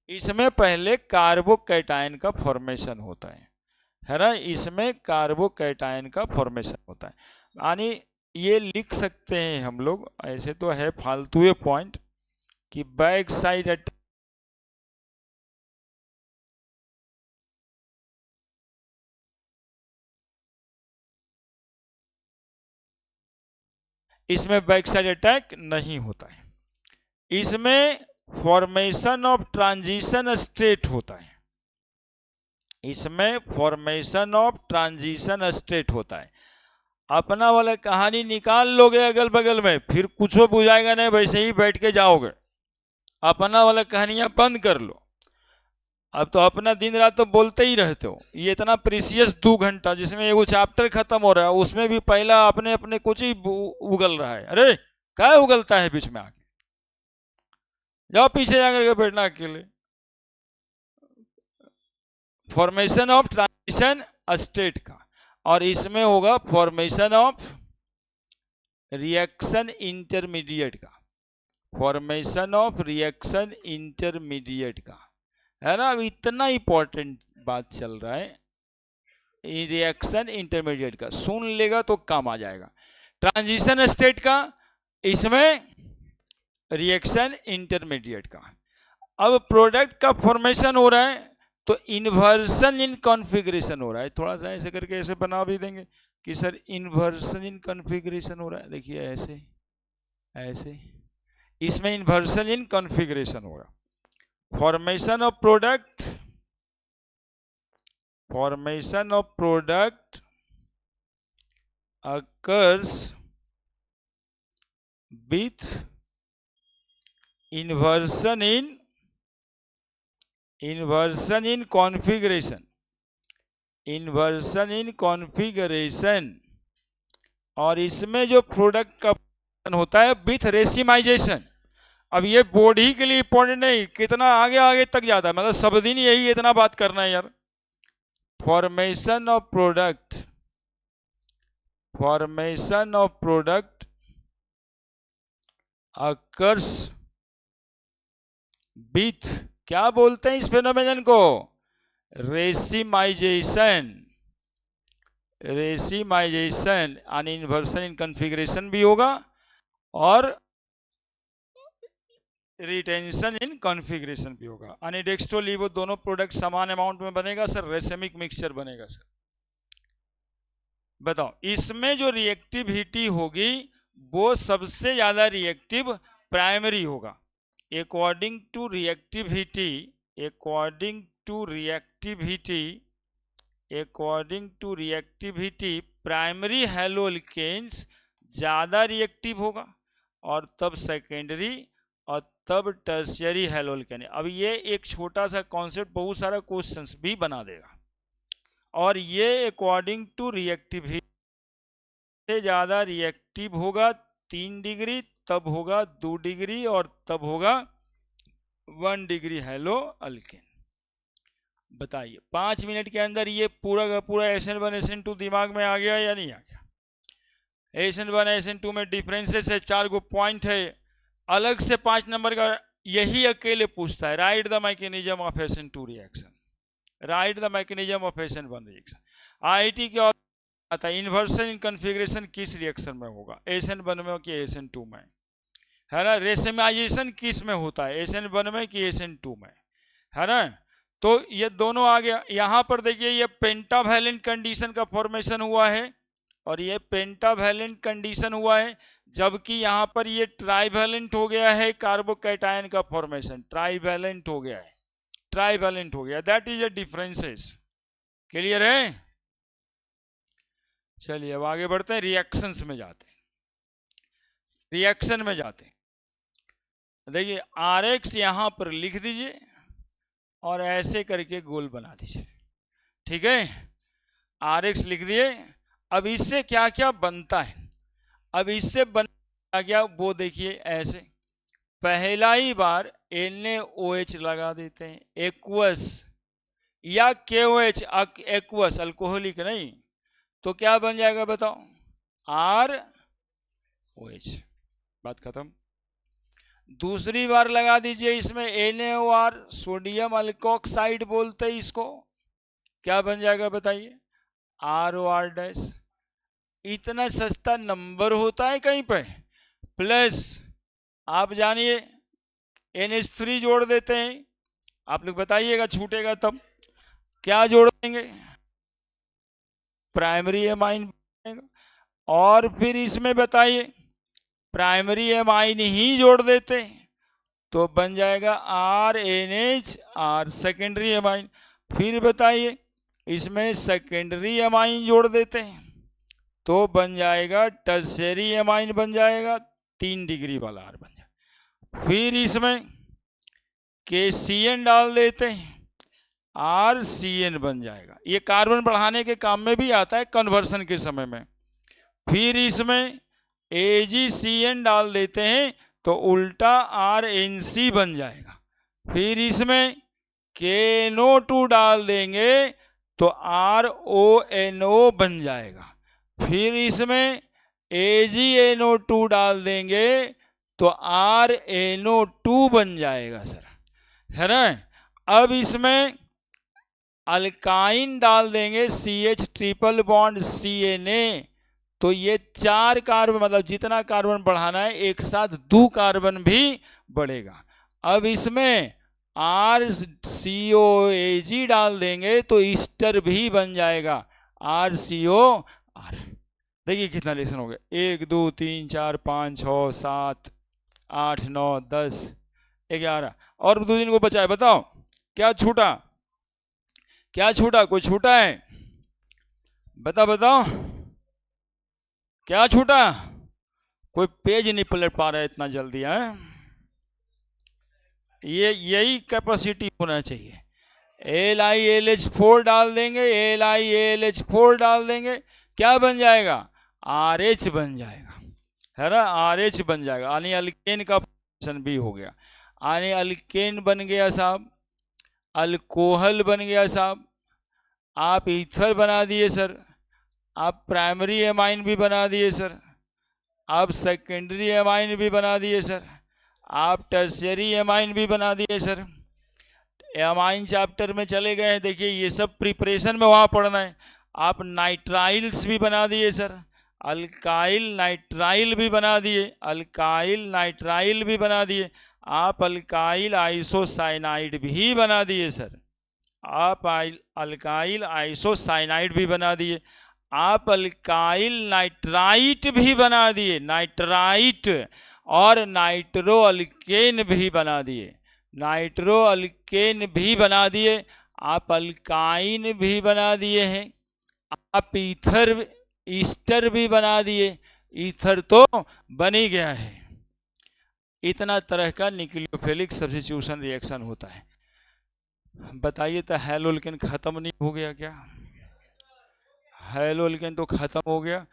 इसमें पहले कार्बोकैटायन का फॉर्मेशन होता है ना, इसमें कार्बोकैटायन का फॉर्मेशन होता है। यानी ये लिख सकते हैं हम लोग, ऐसे तो है फालतू पॉइंट कि बैक साइड अटैक इसमें बैक साइड अटैक नहीं होता है, इसमें फॉर्मेशन ऑफ ट्रांजिशन स्टेट होता है, इसमें फॉर्मेशन ऑफ ट्रांजिशन स्टेट होता है। अपना वाला कहानी निकाल लोगे अगल बगल में फिर कुछ बुझाएगा नहीं, वैसे ही बैठ के जाओगे, अपना वाला कहानियां बंद कर लो। अब तो अपना दिन रात तो बोलते ही रहते हो, ये इतना प्रीसियस 2 घंटा जिसमें वो चैप्टर खत्म हो रहा है उसमें भी पहला अपने अपने कुछ ही उगल रहा है। अरे क्या उगलता है बीच में आके, जाओ पीछे जाकर के बैठना अकेले। फॉर्मेशन ऑफ ट्रांजिशन स्टेट का, और इसमें होगा फॉर्मेशन ऑफ रिएक्शन इंटरमीडिएट का, फॉर्मेशन ऑफ रिएक्शन इंटरमीडिएट का, है ना। अब इतना इंपॉर्टेंट बात चल रहा है रिएक्शन इंटरमीडिएट का, सुन लेगा तो काम आ जाएगा। ट्रांजिशन स्टेट का, इसमें रिएक्शन इंटरमीडिएट का। अब प्रोडक्ट का फॉर्मेशन हो रहा है तो इन्वर्सन इन कॉन्फ़िगरेशन हो रहा है, थोड़ा सा ऐसे करके ऐसे बना भी देंगे कि सर इन्वर्सन इन कॉन्फ़िगरेशन हो रहा है, देखिए ऐसे ऐसे, इसमें इन्वर्सन इन कॉन्फ़िगरेशन हो रहा है। Formation of product, formation of product occurs with inversion in configuration, inversion in configuration, और इसमें जो प्रोडक्ट का होता है विथ रेसिमाइजेशन। अब ये बोर्ड ही के लिए इंपॉर्टेंट नहीं, कितना आगे आगे तक जाता है, मतलब सब दिन यही इतना बात करना है यार। Formation of product, formation of product occurs with, क्या बोलते हैं इस फेनोमेनन को, रेसिमाइजेशन, रेसिमाइजेशन यानी इन्वर्सन इन कॉन्फ़िगरेशन भी होगा और रिटेंशन इन कॉन्फ़िगरेशन भी होगा। अनिडेक्स्ट्रोलीवो दोनों प्रोडक्ट समान अमाउंट में बनेगा सर, रेसेमिक मिक्सचर बनेगा सर। बताओ इसमें जो रिएक्टिविटी होगी वो सबसे ज्यादा रिएक्टिव प्राइमरी होगा, according to reactivity, according to reactivity, according to reactivity primary haloalkanes ज्यादा रिएक्टिव होगा और तब सेकेंडरी और तब टर्शियरी हैलोअल्केन। अब ये एक छोटा सा कॉन्सेप्ट बहुत सारा क्वेश्चंस भी बना देगा, और ये अकॉर्डिंग टू रिएक्टिविटी से ज़्यादा रिएक्टिव होगा 3 डिग्री, तब होगा 2 डिग्री और तब होगा 1 डिग्री हैलोअल्केन। बताइए 5 मिनट के अंदर ये पूरा का पूरा SN1 SN2 दिमाग में आ गया या नहीं आ गया? SN1 SN2 में डिफरेंसेस है, 4 गो पॉइंट है, अलग से 5 नंबर का यही अकेले पूछता है, right the mechanism of SN2 reaction, right the mechanism of SN1 reaction. IIT के और आता है इन्वर्सन कन्फिग्रेशन किस रिएक्शन में होगा, SN1 में कि SN2 में, है ना। रेसिमाइजेशन किस में होता है, SN1 में कि SN2 में, है ना। तो ये दोनों आ गया। यहाँ पर देखिए ये पेंटावैलेंट कंडीशन का फॉर्मेशन हुआ है और ये पेंटावैलेंट कंडीशन हुआ है, जबकि यहाँ पर ये ट्राइवैलेंट हो गया है, कार्बोकैटायन का फॉर्मेशन ट्राइवैलेंट हो गया है, ट्राइवैलेंट हो गया, that is a differences. Clear है? चलिए अब आगे बढ़ते हैं, रिएक्शंस में जाते हैं, रिएक्शन में जाते हैं। देखिए RX यहां पर लिख दीजिए और ऐसे करके गोल बना दीजिए, ठीक है। RX लिख दिए। अब इससे क्या क्या बनता है, अब इससे बनता क्या वो देखिए, ऐसे पहला ही बार NaOH लगा देते हैं, एक्वस या KOH, एक्वस अल्कोहलिक नहीं, तो क्या बन जाएगा बताओ, ROH, बात खत्म। दूसरी बार लगा दीजिए इसमें NaOR, सोडियम अल्कोक्साइड बोलते हैं इसको, क्या बन जाएगा बताइए, ROR डैश। इतना सस्ता नंबर होता है कहीं पे। प्लस आप जानिए NH3 जोड़ देते हैं, आप लोग बताइएगा छूटेगा तब, क्या जोड़ देंगे, प्राइमरी एमाइन, और फिर इसमें बताइए प्राइमरी एमाइन ही जोड़ देते तो बन जाएगा RNH, सेकेंडरी एमाइन। फिर बताइए इसमें सेकेंडरी एमाइन जोड़ देते हैं तो बन जाएगा टर्शियरी एमाइन, बन जाएगा 3 डिग्री वाला R बन जाएगा। फिर इसमें KCN डाल देते हैं, RCN बन जाएगा। ये कार्बन बढ़ाने के काम में भी आता है कन्वर्सन के समय में। फिर इसमें AgCN डाल देते हैं तो उल्टा RNC बन जाएगा। फिर इसमें KNO2 डाल देंगे तो RONO बन जाएगा। फिर इसमें AgNO2 डाल देंगे तो RNO2 बन जाएगा सर, है ना। अब इसमें अल्काइन डाल देंगे CH ट्रिपल बॉन्ड CNA, तो ये 4 कार्बन, मतलब जितना कार्बन बढ़ाना है एक साथ 2 कार्बन भी बढ़ेगा। अब इसमें RCOAG डाल देंगे तो ईस्टर भी बन जाएगा, RCOR। देखिए कितना रिएक्शन हो गया, 1 2 3 4 5 6 7 8 9 10 11, और 2 दिन को बचा है। बताओ क्या छूटा, क्या छूटा, कोई छूटा है, बताओ क्या छूटा, कोई पेज नहीं पलट पा रहा है इतना जल्दी, है। ये यही कैपेसिटी होना चाहिए। LiLH4 डाल देंगे, LiALH4 डाल देंगे, क्या बन जाएगा, RH बन जाएगा, है ना, RH बन जाएगा। यानी अल्केन का फॉर्मेशन भी हो गया, यानी अल्केन बन गया साहब, अल्कोहल बन गया साहब, आप ईथर बना दिए सर, आप प्राइमरी एमाइन भी बना दिए सर, आप सेकेंडरी एमाइन भी बना दिए सर, आप टर्शियरी एमाइन भी बना दिए सर। एमाइन चैप्टर में चले गए हैं, देखिए ये सब प्रिपरेशन में वहाँ पढ़ना है। आप नाइट्राइल्स भी बना दिए सर, अल्काइल नाइट्राइल भी बना दिए, अल्काइल नाइट्राइल भी बना दिए, आप अल्काइल आइसोसाइनाइड भी बना दिए सर, आप अल्काइल आइसोसाइनाइड भी बना दिए, आप अल्काइल नाइट्राइट भी बना दिए, नाइट्राइट, और नाइट्रो अल्केन भी बना दिए, नाइट्रो अल्केन भी बना दिए, आप अल्काइन भी बना दिए हैं, आप ईथर ईस्टर भी बना दिए, ईथर तो बन ही गया है। इतना तरह का न्यूक्लियोफिलिक सब्स्टिट्यूशन रिएक्शन होता है। बताइए तो हैलोल्केन खत्म नहीं हो गया क्या, हैलोल्केन तो खत्म हो गया।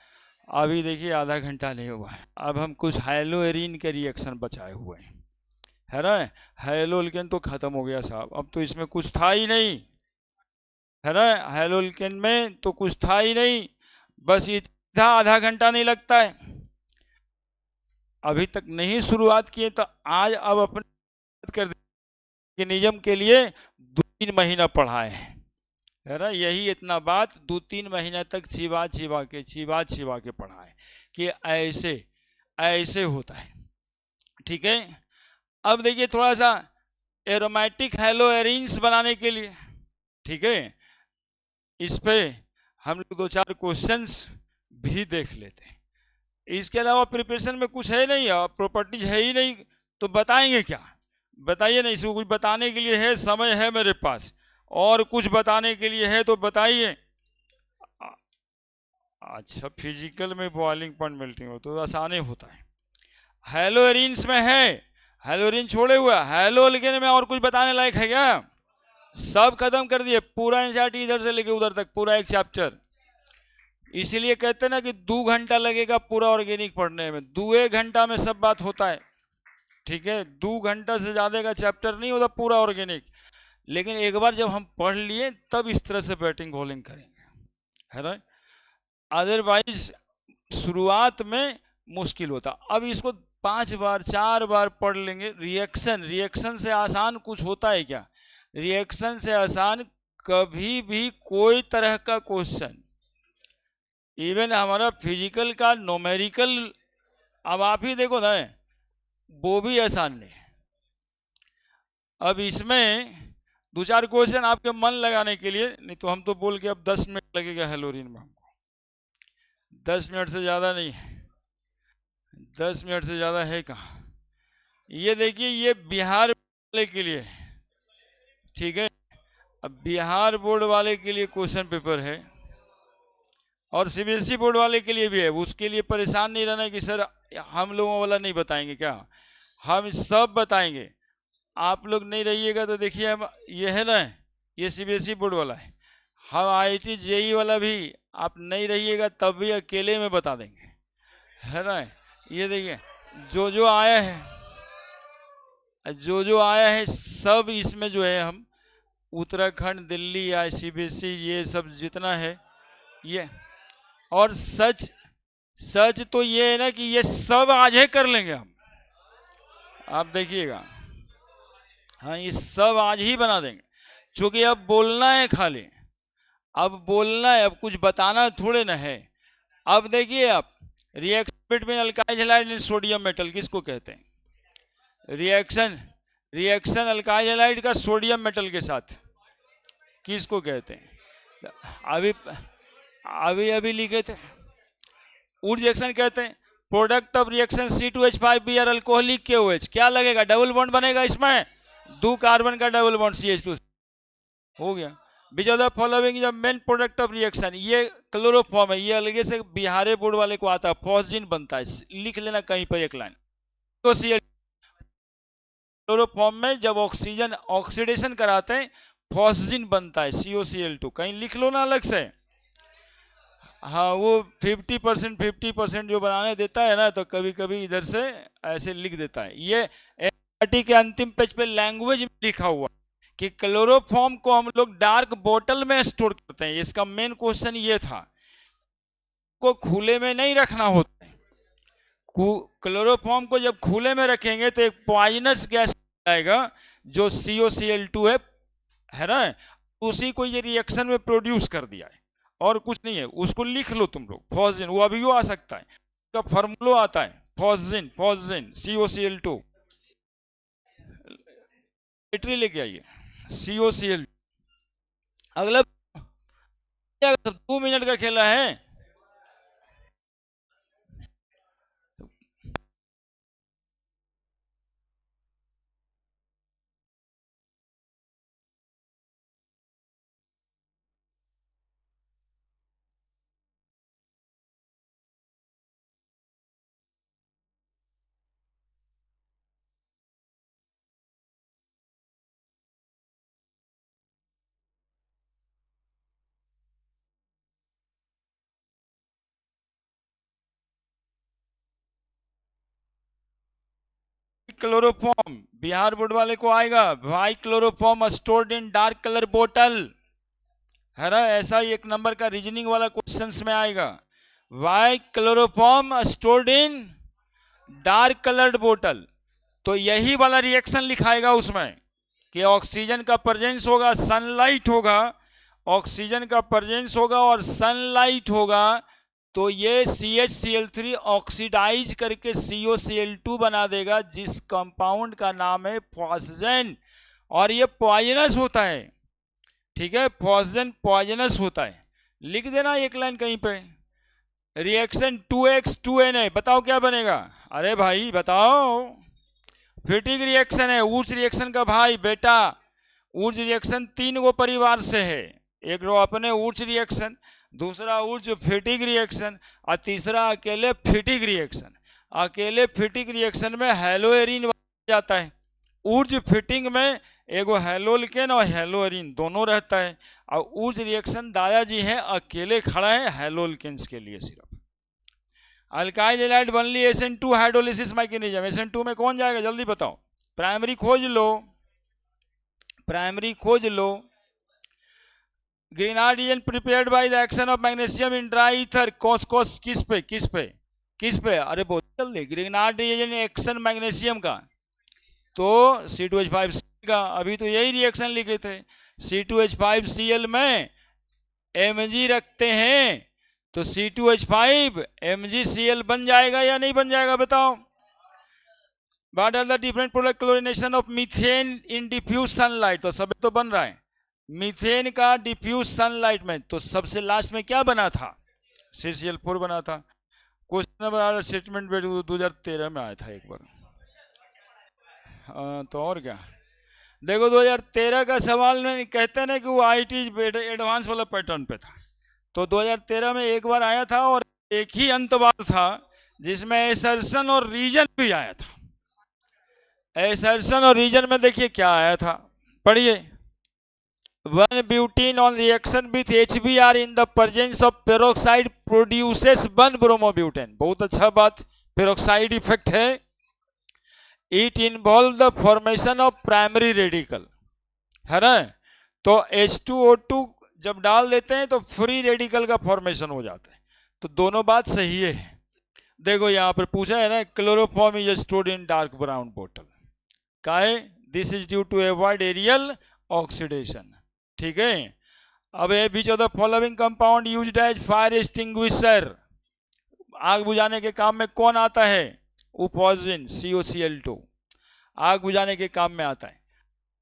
अभी देखिए आधा घंटा नहीं हुआ है, अब हम कुछ हैलोएरिन के रिएक्शन बचाए हुए हैं, है ना। हैलोल्केन तो खत्म हो गया साहब, अब तो इसमें कुछ था ही नहीं, है ना। हेलोल्केन में तो कुछ था ही नहीं, बस ये था, आधा घंटा नहीं लगता है। अभी तक नहीं शुरुआत किए तो आज अब अपने कर निजम के लिए 2-3 महीना पढ़ाए, है ना। यही इतना बात 2-3 महीना तक छिबा के पढ़ाए कि ऐसे ऐसे होता है। ठीक है। अब देखिए थोड़ा सा एरोमेटिक हेलो एरिन्स बनाने के लिए, ठीक है, इस पे हम लोग 2-4 क्वेश्चंस भी देख लेते हैं। इसके अलावा प्रिपरेशन में कुछ है नहीं, और प्रॉपर्टीज है ही नहीं, तो बताएंगे क्या? बताइए ना, इसको कुछ बताने के लिए है, समय है मेरे पास, और कुछ बताने के लिए है तो बताइए। अच्छा, फिजिकल में बॉइलिंग पॉइंट मेल्टिंग हो तो आसान ही होता है। हेलोरिन्स में है, हेलोरिन छोड़े हुआ, हेलोल्केन में और कुछ बताने लायक है क्या? सब खत्म कर दिए, पूरा एनसीईआरटी इधर से लेके उधर तक, पूरा एक चैप्टर। इसीलिए कहते हैं ना कि 2 घंटा लगेगा पूरा ऑर्गेनिक पढ़ने में, 2-1 घंटा में सब बात होता है। ठीक है, 2 घंटा से ज्यादा का चैप्टर नहीं होता पूरा ऑर्गेनिक। लेकिन एक बार जब हम पढ़ लिए तब इस तरह से बैटिंग बॉलिंग करेंगे, है ना। अदरवाइज शुरुआत में मुश्किल होता। अब इसको 5 बार 4 बार पढ़ लेंगे। रिएक्शन, रिएक्शन से आसान कुछ होता है क्या? रिएक्शन से आसान कभी भी कोई तरह का क्वेश्चन, इवन हमारा फिजिकल का नोमेरिकल, अब आप ही देखो ना, वो भी आसान नहीं। अब इसमें 2-4 क्वेश्चन आपके मन लगाने के लिए, नहीं तो हम तो बोल के अब 10 मिनट लगेगा हेलोरिन में हमको, 10 मिनट से ज़्यादा नहीं, 10 मिनट से ज़्यादा है कहाँ। ये देखिए, ये बिहार वाले के लिए, ठीक है, अब बिहार बोर्ड वाले के लिए क्वेश्चन पेपर है, और सीबीएसई बोर्ड वाले के लिए भी है। उसके लिए परेशान नहीं रहना कि सर हम लोगों वाला नहीं बताएंगे क्या, हम सब बताएंगे। आप लोग नहीं रहिएगा तो देखिए, हम ये है ना, ये सीबीएसई बोर्ड वाला है, हम आईआईटी जेई वाला भी आप नहीं रहिएगा तब भी अकेले में बता देंगे, है ना। ये देखिए, जो जो आया है, जो जो आया है सब इसमें जो है, हम उत्तराखंड, दिल्ली, आईसीबीएसई, ये सब जितना है ये, और सच सच तो ये है ना कि ये सब आज ही कर लेंगे हम, आप देखिएगा। हाँ, ये सब आज ही बना देंगे, क्योंकि अब बोलना है खाली, अब बोलना है, अब कुछ बताना थोड़े ना है। अब देखिए आप, reaction between alkyl halide and sodium metal किसको कहते हैं? रिएक्शन, रिएक्शन अल्काइल हैलाइड का सोडियम मेटल के साथ किसको कहते हैं? अभी अभी अभी लिखे थे, वुड रिएक्शन कहते हैं। Product of reaction C2H5Br alcoholic KOH, क्या लगेगा? डबल बॉन्ड बनेगा इसमें, 2 कार्बन का डबल बॉन्ड CH2 हो गया। Which of the following is main product of reaction, ये क्लोरोफॉर्म है, ये अलग से बिहारे बोर्ड वाले को आता है, फॉस्जिन बनता है, लिख लेना कहीं पर एक लाइन। तो क्लोरोफॉर्म में जब ऑक्सीजन ऑक्सीडेशन कराते हैं फॉस्जिन बनता है, COCl2, कहीं लिख लो ना अलग से। हाँ, वो 50% जो बनाने देता है ना, तो कभी कभी इधर से ऐसे लिख देता है। ये एनसीईआरटी के अंतिम पेज पे लैंग्वेज में लिखा हुआ कि क्लोरोफॉर्म को हम लोग डार्क बोतल में स्टोर करते हैं। इसका मेन क्वेश्चन ये था, को खुले में नहीं रखना होता है। क्लोरोफॉर्म को जब खुले में रखेंगे तो एक पॉइजनस गैस आएगा जो COCl2 है ना, उसी को ये रिएक्शन में प्रोड्यूस कर दिया है, और कुछ नहीं है। उसको लिख लो तुम लोग, फॉस्जिन, वो अभी वो आ सकता है, उसका फॉर्मूला आता है, फॉस्जिन, फॉस्जिन COCl2, बैटरी लेके आइए, COCl। अगला 2 मिनट का खेला है। क्लोरोफॉर्म बिहार बोर्ड वाले को आएगा, why chloroform stored in dark colour बोतल, है ना, ऐसा ही एक नंबर का रीजनिंग वाला क्वेश्चंस में आएगा। Why chloroform stored in dark coloured बोतल, तो यही वाला रिएक्शन लिखाएगा उसमें कि ऑक्सीजन का प्रेजेंस होगा, सनलाइट होगा, ऑक्सीजन का प्रेजेंस होगा और सनलाइट होगा, तो ये CHCl3 ऑक्सीडाइज करके COCl2 बना देगा, जिस कंपाउंड का नाम है फॉस्फेन, और ये पॉइजनस होता है। ठीक है, फॉस्फेन पॉइजनस होता है। लिख देना एक लाइन कहीं पे, रिएक्शन 2X2Na, बताओ क्या बनेगा? अरे भाई बताओ, फिटिक रिएक्शन है, ऊर्ज रिएक्शन का भाई बेटा। ऊर्ज रिएक्शन 3 गो परिवार से है, एक रो अपने ऊर्ज रिएक्शन, दूसरा ऊर्ज फिटिक रिएक्शन, और तीसरा अकेले फिटिक रिएक्शन। अकेले फिटिक रिएक्शन में हेलोएरिन जाता है, ऊर्ज फिटिंग में एगो हेलोल्केन और हेलोएरिन दोनों रहता है, और ऊर्ज रिएक्शन दादाजी हैं अकेले खड़ा है हेलोल्केन्स के लिए सिर्फ। अल्काइल हैलाइड बनली SN2 हाइड्रोलिसिस मैकेनिज्म, SN2 में कौन जाएगा जल्दी बताओ, प्राइमरी खोज लो, प्राइमरी खोज लो। Grignard reagent prepared by the action of magnesium in dry ether, कोस किस पे किस पे किस पे? अरे बहुत जल्दी, ग्रीनार्ड रिएजेंट एक्शन मैग्नीशियम का, तो C2H5 का, अभी तो यही रिएक्शन लिखे थे। C2H5Cl में Mg रखते हैं तो C2H5 MgCl बन जाएगा या नहीं बन जाएगा बताओ? What are the different product chlorination of methane in diffuse sunlight, तो सब तो बन रहा है मीथेन का डिफ्यूज सनलाइट में, तो सबसे लास्ट में क्या बना था? CCl4 बना था। क्वेश्चन नंबर स्टेटमेंट 2013 में आया था एक बार। तो और क्या, देखो 2013 का सवाल में कहते हैं ना कि वो IIT एडवांस वाला पैटर्न पे था, तो 2013 में एक बार आया था और एक ही अंतवाद था जिसमें एसर्शन और रीजन भी आया था। एसर्शन और रीजन में देखिए क्या आया था, पढ़िए। 1 butene on reaction with HBr in the presence of peroxide produces 1 bromobutane, बहुत अच्छा बात, पेरोक्साइड इफेक्ट है। It involve the formation of primary radical, है ना, तो H2O2 जब डाल देते हैं तो फ्री रेडिकल का फॉर्मेशन हो जाता है, तो दोनों बात सही है। देखो यहाँ पर पूछा है ना, chloroform is stored in dark brown बोतल, काहे? This is due to avoid aerial oxidation. ठीक है, अब ए which of the following compound used as fire extinguisher, आग बुझाने के काम में कौन आता है? उपोजिन COCl2 आग बुझाने के काम में आता है।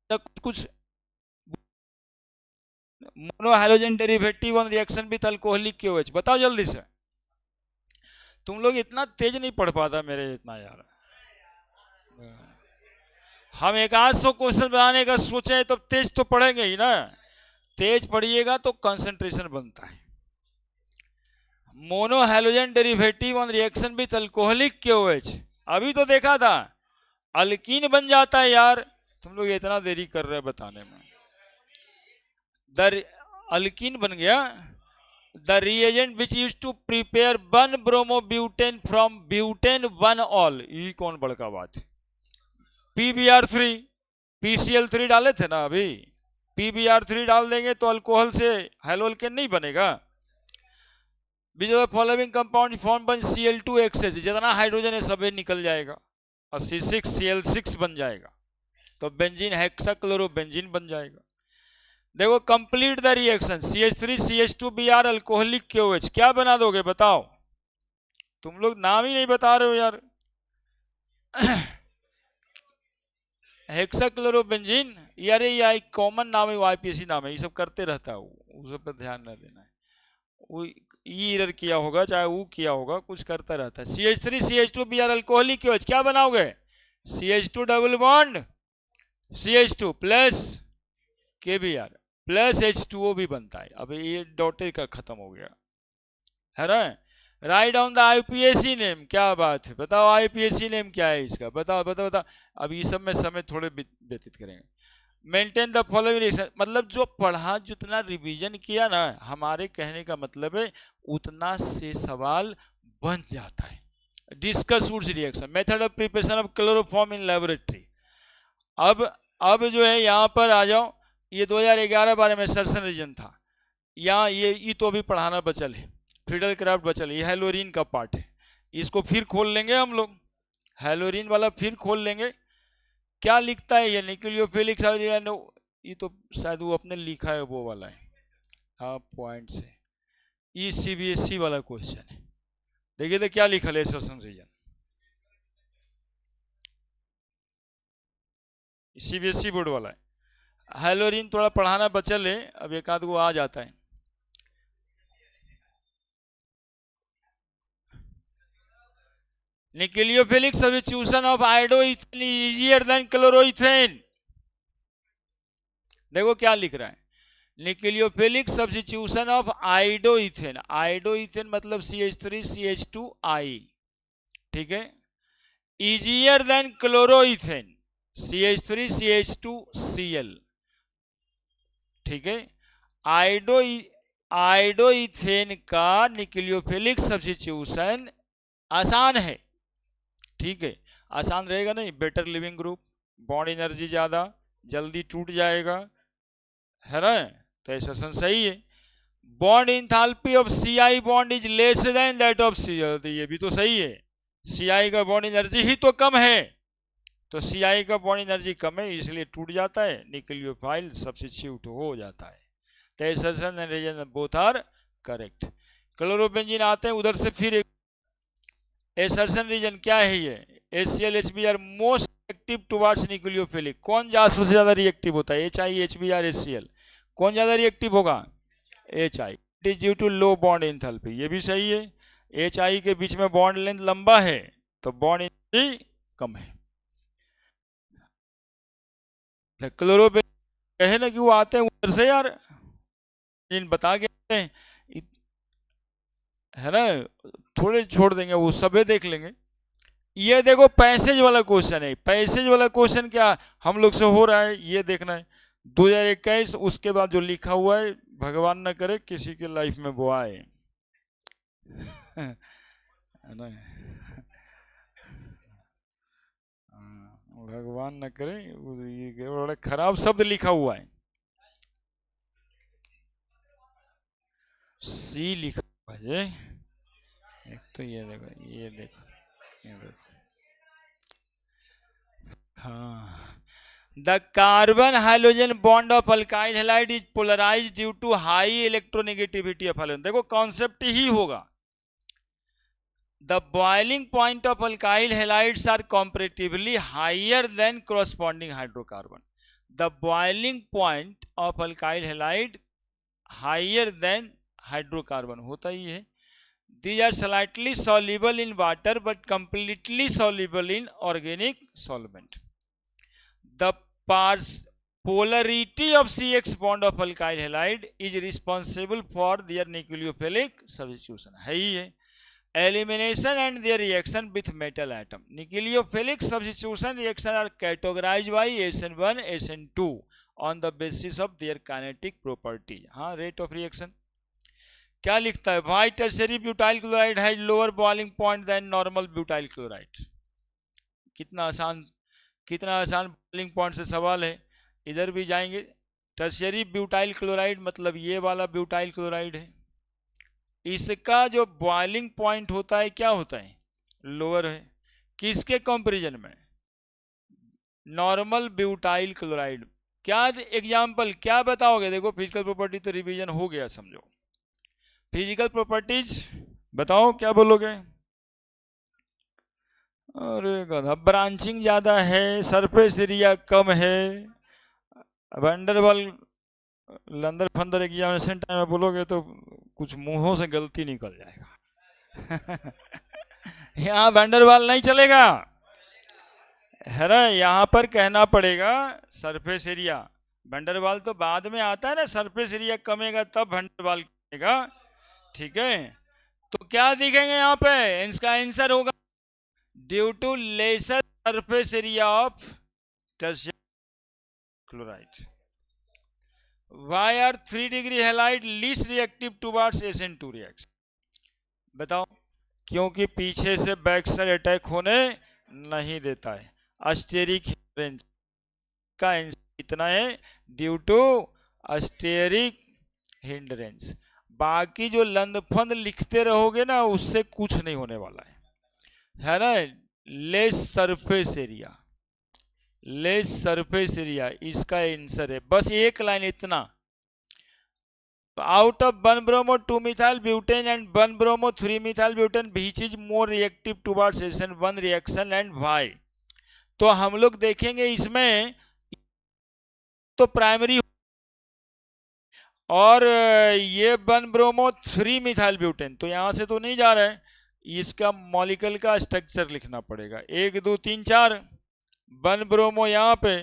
तो कुछ monohydrogen derivative on reaction with alcoholic KOH, बताओ जल्दी से। तुम लोग इतना तेज नहीं पढ़ पाता मेरे इतना यार, हम 100 क्वेश्चन बनाने का सोचे तो तेज तो पढ़ेंगे ही ना, तेज पढ़िएगा तो कंसंट्रेशन बनता है। Monohydrogen derivative on reaction with alcoholic KOH, अभी तो देखा था अल्कीन बन जाता है यार, तुम लोग इतना देरी कर रहे हैं बताने में। अल्कीन बन गया। The reagent which used to prepare 1 bromobutane from butane 1 ol, ये कौन बड़का बात है? PBr3 PCl3 डाले थे ना अभी, PBr3 डाल देंगे तो अल्कोहल से हेलोल्केन नहीं बनेगा। फॉलोइंग कंपाउंड फॉर्म बन Cl2 एक्सेस, जितना हाइड्रोजन है सभी निकल जाएगा और C6Cl6 बन जाएगा, तो बेंजीन हेक्साक्लोरोबेंजीन बन जाएगा। देखो complete the reaction, CH3 CH2Br alcoholic KOH, क्या बना दोगे बताओ? तुम लोग नाम ही नहीं बता रहे हो यार। हेक्साक्लोरोबेंजीन, यार ये कॉमन नाम है, IPSC नाम है, ये सब करते रहता है, उस सब पर ध्यान न देना है। वो एरर किया होगा चाहे वो किया होगा, कुछ करता रहता है। CH3 CH2Br अल्कोहलिक KOH, क्या बनाओगे? CH2 double bond CH2 plus KBr plus H2O भी बनता है। अब ये डॉटे का खत्म हो गया है ना। Write down the IPSC name, क्या बात है, बताओ IPSC नेम क्या है इसका, बताओ बताओ बताओ। अब ये सब में समय थोड़े व्यतीत करेंगे। मेंटेन द फॉलोइंग रिएक्शन, मतलब जो पढ़ा जितना रिवीजन किया ना, हमारे कहने का मतलब है उतना से सवाल बन जाता है। Discuss Wurtz reaction, method of preparation of chloroform in laboratory. अब जो है यहाँ पर आ जाओ, ये 2011 बारे में सर्सन रीजन था। या ये तो अभी पढ़ाना बचल है, फ्रीडल क्राफ्ट बचल है, ये हेलोरीन का पार्ट है, इसको फिर खोल लेंगे हम लोग, हेलोरीन वाला फिर खोल लेंगे। क्या लिखता है ये न्यूक्लियोफिलिक, ये तो शायद वो अपने लिखा है वो वाला है, हाँ पॉइंट से, ये सीबीएसई वाला क्वेश्चन है। देखिए तो क्या लिखा है सेशन रीजन, सीबीएसई बोर्ड वाला है। हेलोरीन थोड़ा पढ़ाना बचल है, अब एक आध को आ जाता है। Nucleophilic substitution of iodoethane easier than chloroethane. देखो क्या लिख रहा है, nucleophilic substitution of iodoethane, iodoethane मतलब CH3CH2I, ठीक है, इजियर देन क्लोरोइथेन CH3CH2Cl, ठीक है। आयोडो आयोडोइथेन का न्यूक्लियोफिलिक सब्स्टिट्यूशन आसान है, ठीक है, आसान रहेगा नहीं, better leaving group, bond energy ज्यादा, जल्दी टूट जाएगा, है ना, तो ऐसा सही है। Bond enthalpy of Ci bond is less than that of Cl, तो ये भी तो सही है, Ci का बॉन्ड एनर्जी ही तो कम है, तो Ci का बॉन्ड एनर्जी कम है इसलिए टूट जाता है, न्यूक्लियोफाइल सब्स्टिट्यूट हो जाता है, तो assertion and reason both are correct. Chlorobenzene आते हैं उधर से, फिर एक एसर्शन रीजन क्या है ये, HCl HBr most active towards nucleophilic, कौन सबसे ज्यादा रिएक्टिव होता है, HI HBr HCl, कौन ज्यादा रिएक्टिव होगा, HI, it is due to low bond enthalpy, ये भी सही है, HI के बीच में बॉन्ड लेंथ लंबा है तो बॉन्ड एनर्जी कम है। क्लोरोबेंजीन कहे ना कि वो आते हैं उधर से यार, इन बता के आते हैं, है ना, थोड़े छोड़ देंगे वो सबे देख लेंगे। ये देखो पैसेज वाला क्वेश्चन है, पैसेज वाला क्वेश्चन क्या हम लोग से हो रहा है ये देखना है, 2021, उसके बाद जो लिखा हुआ है भगवान ना करे किसी के लाइफ में वो आए है ना, भगवान ना करे, ये बड़ा खराब शब्द लिखा हुआ है, सी लिखा हुआ है, एक तो ये देखो, ये देखो, ये देखो, हाँ, the carbon hydrogen bond of alkyl halide is polarised due to high electronegativity of hydrogen, देखो कॉन्सेप्ट ही होगा, the boiling point of alkyl halides are comparatively higher than corresponding hydrocarbon, the boiling point of alkyl halide higher than hydrocarbon होता ही है, these are slightly soluble in water but completely soluble in organic solvent, the polarity of CX bond of alkyl halide is responsible for their nucleophilic substitution, है ही है, elimination and their reaction with metal atom, nucleophilic substitution reaction are categorized by SN1 SN2 on the basis of their kinetic properties, हाँ rate of reaction क्या लिखता है, why tertiary butyl chloride has lower boiling point than normal butyl chloride, कितना आसान, कितना आसान boiling point से सवाल है, इधर भी जाएंगे, टर्शियरी ब्यूटाइल क्लोराइड मतलब ये वाला ब्यूटाइल क्लोराइड है, इसका जो बॉइलिंग पॉइंट होता है क्या होता है, लोअर है, किसके कंपैरिजन में, नॉर्मल ब्यूटाइल क्लोराइड, क्या एग्जाम्पल क्या बताओगे, देखो फिजिकल प्रॉपर्टी तो रिवीजन हो गया समझो, फिजिकल प्रॉपर्टीज बताओ क्या बोलोगे, अरे गधा, ब्रांचिंग ज्यादा है, सरफेस एरिया कम है, वंडरवाल लंदर फंदर एग्जामिनेशन टाइम में बोलोगे तो कुछ मुंहों से गलती निकल जाएगा यहाँ वंडरवाल नहीं चलेगा, है ना, यहाँ पर कहना पड़ेगा सरफेस एरिया, वंडरवाल तो बाद में आता है ना, सरफेस एरिया कमेगा तब वंडरवाल कमेगा, ठीक है, तो क्या दिखेंगे यहाँ पे, इसका आंसर होगा due to lesser surface area of tertiary chloride, why are 3 degree halide least reactive towards SN2 reaction, बताओ, क्योंकि पीछे से बैक साइड अटैक होने नहीं देता है, अस्टेरिक का आंसर इतना है, ड्यू टू अस्टेरिक हिंड्रेंस। बाकी जो लंदफंद लिखते रहोगे ना उससे कुछ नहीं होने वाला है ना। Less surface area, less surface area इसका आंसर है। बस एक लाइन इतना, out of 1 bromo 2 methyl butane and 1 bromo 3 methyl butane which is more reactive towards SN1 reaction and why। तो हम लोग देखेंगे इसमें तो प्राइमरी और ये 1 ब्रोमो 3 मिथाइल ब्यूटेन, तो यहां से तो नहीं जा रहा है, इसका मॉलिक्यूल का स्ट्रक्चर लिखना पड़ेगा। 1 2 3 4, 1 ब्रोमो यहाँ पे,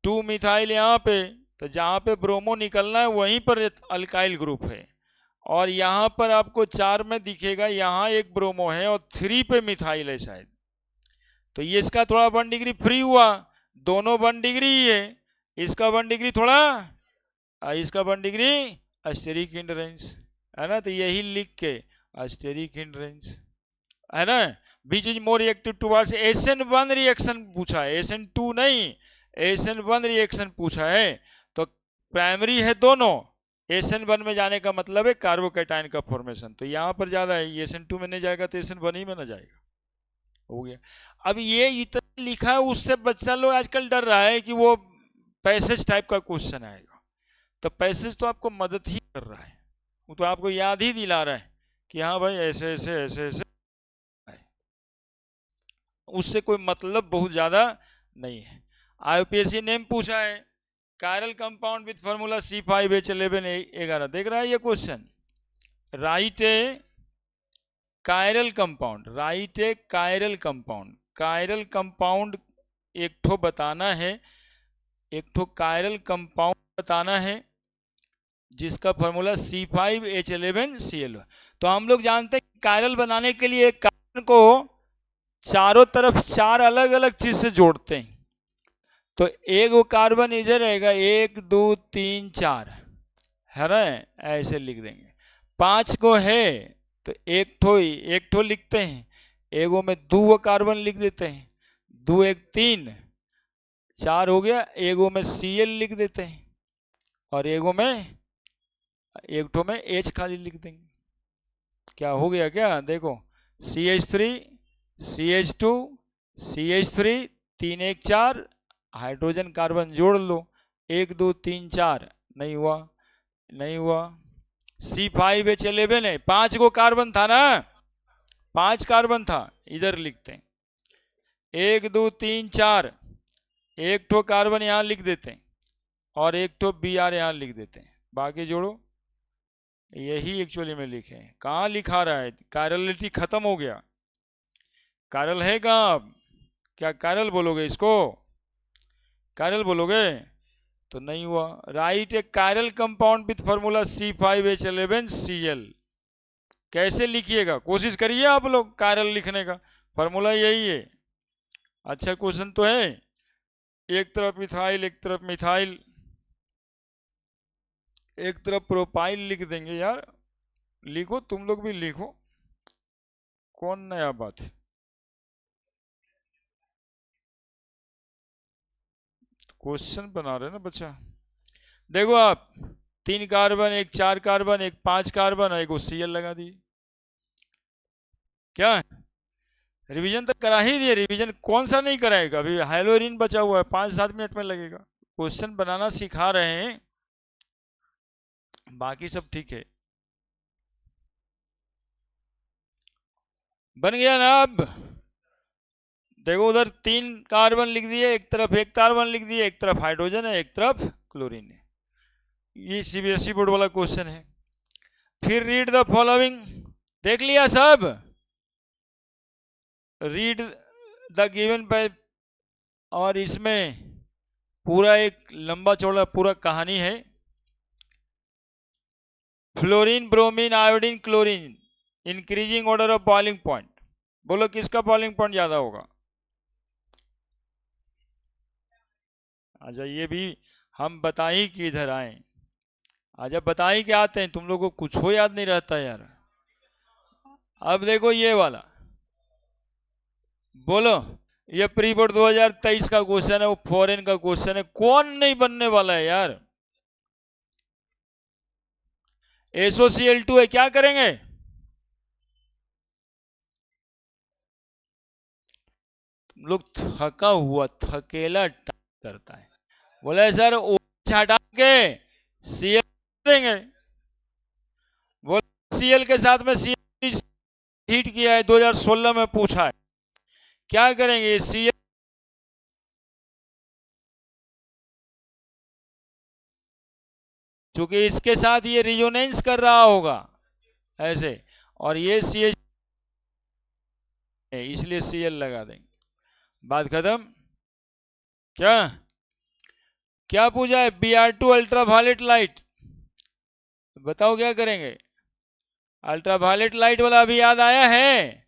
2 मिथाइल यहाँ पे, तो जहाँ पे ब्रोमो निकलना है वहीं पर अल्काइल ग्रुप है। और यहाँ पर आपको 4 में दिखेगा, यहाँ एक ब्रोमो है और 3 पे मिथाइल है शायद, तो ये इसका थोड़ा 1 डिग्री फ्री हुआ, दोनों 1 डिग्री ही है, इसका 1 डिग्री थोड़ा, इसका 1 डिग्री अस्टेरिक हिंड्रेंस है ना। तो यही लिख के अस्टेरिक हिंड्रेंस है ना। Which is more reactive towards SN1 reaction पूछा है, SN2 नहीं, SN1 रिएक्शन पूछा है। तो प्राइमरी है दोनों, SN1 में जाने का मतलब है कार्बोकैटायन का फॉर्मेशन, तो यहाँ पर ज्यादा है, SN2 में नहीं जाएगा तो SN1 ही में ना जाएगा। हो गया। अब ये इतना लिखा है, उससे बच्चा लोग आजकल डर रहा है कि वो पैसेज टाइप का क्वेश्चन आएगा। तो पैसेज तो आपको मदद ही कर रहा है, वो तो आपको याद ही दिला रहा है कि हाँ भाई ऐसे ऐसे ऐसे ऐसे, उससे कोई मतलब बहुत ज्यादा नहीं है। IUPAC नेम पूछा है, chiral compound with formula C5H11 देख रहा है ये क्वेश्चन। राइट ए कायरल कंपाउंड, राइट ए कायरल कंपाउंड, कायरल कंपाउंड एक ठो बताना है, एक ठो कायरल कंपाउंड बताना है जिसका फॉर्मूला C5H11Cl। तो हम लोग जानते हैं कायरल बनाने के लिए कार्बन को चारों तरफ 4 अलग अलग चीज से जोड़ते हैं। तो एक वो कार्बन इधर रहेगा, 1 2 3 4 है ना, ऐसे लिख देंगे। 5 को है तो एक ठो लिखते हैं, एगो में 2 कार्बन लिख देते हैं, 2 1 3 4 हो गया, एगो में Cl लिख देते हैं और एगो में एक ठो में H खाली लिख देंगे। क्या हो गया, क्या देखो CH3 CH2 CH3 3 1 4, hydrogen carbon जोड़ लो, 1 2 3 4, नहीं हुआ नहीं हुआ। C5H11 है, 5 को कार्बन था ना, 5 कार्बन था, इधर लिखते हैं 1 2 3 4, एक ठो कार्बन यहां लिख देते हैं और एक ठो Br यहां लिख देते हैं, बाकी जोड़ो। यही एक्चुअली में लिखे हैं, कहाँ लिखा रहा है, कायरलिटी खत्म हो गया। कायरल है कहाँ, क्या कायरल बोलोगे इसको, कायरल बोलोगे तो नहीं हुआ। Right A chiral compound with formula C5H11Cl, कैसे लिखिएगा कोशिश करिए आप लोग कायरल लिखने का, फॉर्मूला यही है। अच्छा क्वेश्चन तो है, एक तरफ मिथाइल एक तरफ मिथाइल एक तरफ प्रोपाइल लिख देंगे यार, लिखो तुम लोग भी लिखो, कौन नया बात है। क्वेश्चन बना रहे ना बच्चा, देखो आप 3 कार्बन, एक 4 कार्बन, एक 5 कार्बन, एक Cl लगा दी, क्या रिवीजन तो करा ही दिए, रिवीजन कौन सा नहीं कराएगा, अभी हाइलोरिन बचा हुआ है, 5-7 मिनट में लगेगा। क्वेश्चन बनाना सिखा रहे हैं, बाकी सब ठीक है। बन गया ना। अब देखो उधर 3 कार्बन लिख दिए, एक तरफ 1 कार्बन लिख दिए, एक तरफ हाइड्रोजन है एक तरफ क्लोरीन है, ये CBSE बोर्ड वाला क्वेश्चन है। फिर रीड द फॉलोइंग, देख लिया सब, रीड द गिवन बाय, और इसमें पूरा एक लंबा चौड़ा पूरा कहानी है। Fluorine bromine iodine chlorine increasing order of boiling point, बोलो किसका बॉइलिंग पॉइंट ज्यादा होगा। अच्छा ये भी हम बताई कि इधर आए, अच्छा बताई के आते हैं, तुम लोगों को कुछ हो याद नहीं रहता यार। अब देखो ये वाला, बोलो ये प्री बोर्ड 2023 का क्वेश्चन है, वो फॉरेन का क्वेश्चन है, कौन नहीं बनने वाला है यार। SOCl2 है, क्या करेंगे? तुम लोग थका हुआ थकेला करता है, बोले सर OH हटा के Cl देंगे, बोले Cl के साथ में Cl हीट किया है, 2016 में पूछा है, क्या करेंगे? Cl चूंकि इसके साथ ये रिजोनेंस कर रहा होगा ऐसे, और ये CH इसलिए Cl लगा देंगे, बात खत्म। क्या क्या पूछा है? Br2 अल्ट्रावायलेट लाइट, बताओ क्या करेंगे? अल्ट्रावायलेट लाइट वाला अभी याद आया है?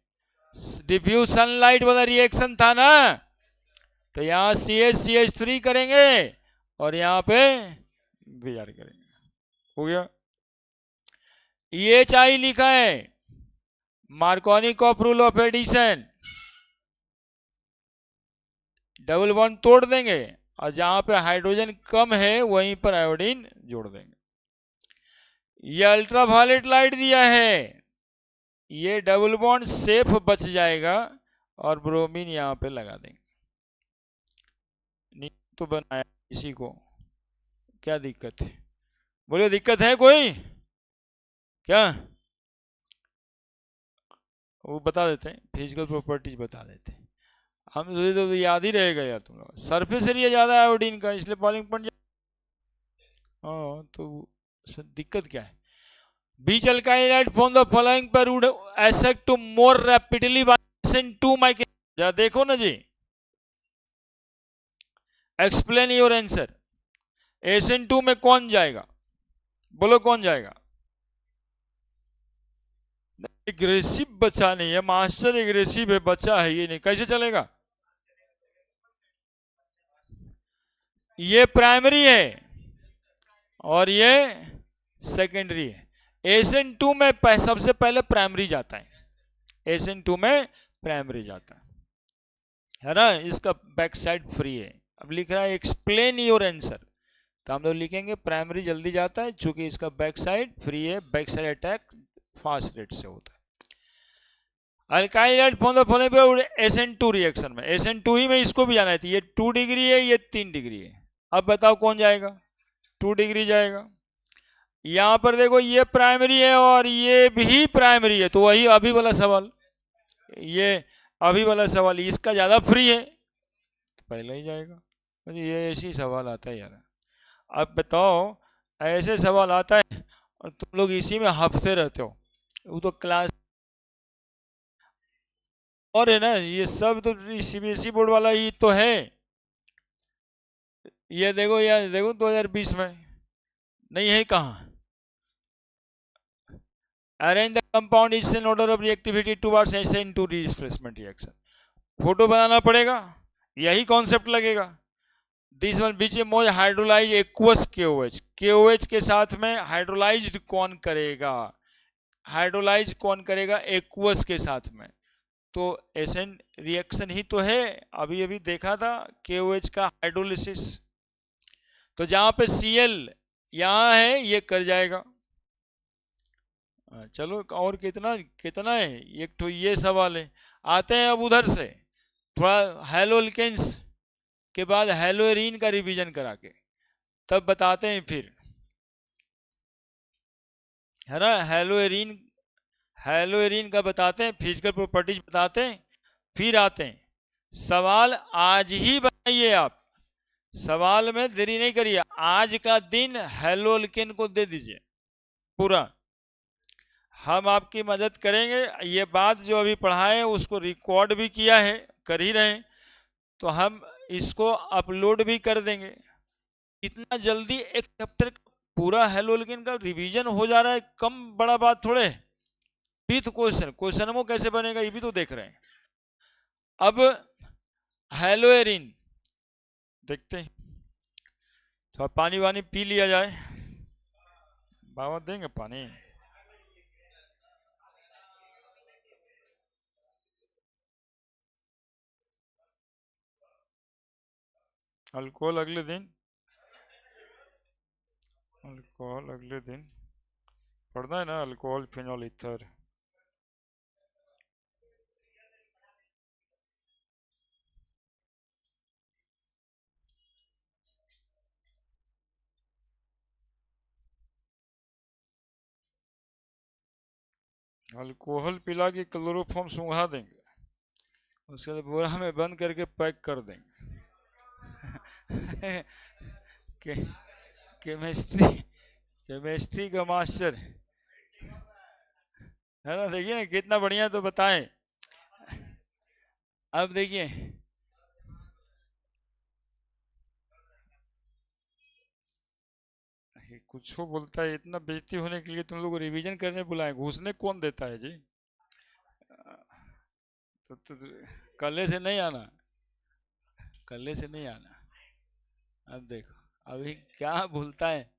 डिफ्यूज सनलाइट वाला रिएक्शन था ना, तो यहां CH3 करेंगे और यहां पे Br करेंगे, हो गया। EHI लिखा है, Markovnikov rule of addition, double bond तोड़ देंगे और जहां पे हाइड्रोजन कम है वहीं पर आयोडीन जोड़ देंगे। ये अल्ट्रावायलेट लाइट दिया है, ये डबल बॉन्ड सेफ बच जाएगा और ब्रोमीन यहां पे लगा देंगे। नहीं तो बनाया इसी को, क्या दिक्कत है? बोलिए दिक्कत है कोई? क्या वो बता देते हैं, फिजिकल प्रॉपर्टीज बता देते हैं, हम तो याद ही रहेगा यार तुम लोग। सरफेस एरिया ज्यादा है आयोडीन का, इसलिए बॉइलिंग पॉइंट। हाँ तो दिक्कत क्या है? Which alkyl from the following pair would accept to more rapidly by SN2 mike, जा देखो ना जी, एक्सप्लेन योर आंसर। SN2 में कौन जाएगा? बोलो कौन जाएगा? एग्रेसिव बच्चा नहीं है मास्टर, एग्रेसिव है बच्चा है, ये नहीं, कैसे चलेगा? ये प्राइमरी है और ये सेकेंडरी है। SN2 में सबसे पहले प्राइमरी जाता है, SN2 में प्राइमरी जाता है ना, इसका बैक साइड फ्री है। अब लिख रहा है एक्सप्लेन योर आंसर, तो हम लोग लिखेंगे प्राइमरी जल्दी जाता है चूंकि इसका बैक साइड फ्री है, back side attack fast rate से होता है। अल्काइल SN2 रिएक्शन में, SN2 ही में इसको भी जाना है, ये 2 डिग्री है, ये 3 डिग्री है। अब बताओ कौन जाएगा? 2 डिग्री जाएगा। यहां पर देखो ये प्राइमरी है और ये भी प्राइमरी है, तो वही अभी वाला सवाल, ये अभी वाला सवाल, इसका ज्यादा फ्री है तो पहले ही जाएगा। ये ऐसी सवाल आता है यार। अब बताओ, ऐसे सवाल आता है और तुम लोग इसी में हफ्ते रहते हो, वो तो क्लास और है ना, ये सब तो CBSE बोर्ड वाला ही तो है। ये देखो यार, देखो 2020 में नहीं है कहाँ? Arrange the compound is in order of reactivity towards SN2 displacement reaction, photo बनाना पड़ेगा, यही कॉन्सेप्ट लगेगा। दिस वन बीच में मोज हाइड्रोलाइज एक्वस KOH, KOH के साथ में हाइड्रोलाइज्ड कौन करेगा? हाइड्रोलाइज कौन करेगा एक्वस के साथ में? तो SN रिएक्शन ही तो है, अभी अभी देखा था KOH का हाइड्रोलिसिस। तो जहां पे Cl यहां है ये कर जाएगा। चलो और कितना कितना है, एक तो ये सवाल है। आते हैं अब उधर से, थोड़ा हेलोल्केन्स के बाद हेलोएरीन का रिवीजन करा के तब बताते हैं फिर, है ना। हेलोएरीन, हेलोएरीन का बताते हैं, फिजिकल प्रॉपर्टीज बताते हैं, फिर आते हैं। सवाल आज ही बनाइए आप, सवाल में देरी नहीं करिए, आज का दिन हेलोल्केन को दे दीजिए पूरा, हम आपकी मदद करेंगे। ये बात जो अभी पढ़ाए उसको रिकॉर्ड भी किया है, कर ही रहे हैं, तो हम इसको अपलोड भी कर देंगे। इतना जल्दी एक चैप्टर पूरा हेलोल्केन का रिवीजन हो जा रहा है, कम बड़ा बात थोड़े। विथ क्वेश्चन, क्वेश्चन वो कैसे बनेगा ये भी तो देख रहे हैं। अब हेलोएरिन देखते हैं, थोड़ा पानी वानी पी लिया जाए, बाबा देंगे पानी। अल्कोहल अगले दिन, अल्कोहल अगले दिन पढ़ना है ना, अल्कोहल फिनॉल ईथर। अल्कोहल पिला के क्लोरोफॉर्म सूंघा देंगे, उसके बाद बोरा में बंद करके पैक कर देंगे। के, केमिस्ट्री केमिस्ट्री का मास्टर है ना, देखिए ना कितना बढ़िया। तो बताएं, अब देखिए कुछ बोलता है, इतना बेइज्जती होने के लिए तुम लोग रिवीजन करने बुलाए, घुसने कौन देता है जी? तो कल्ले से नहीं आना, कल्ले से नहीं आना। अब देखो अभी क्या भूलता है।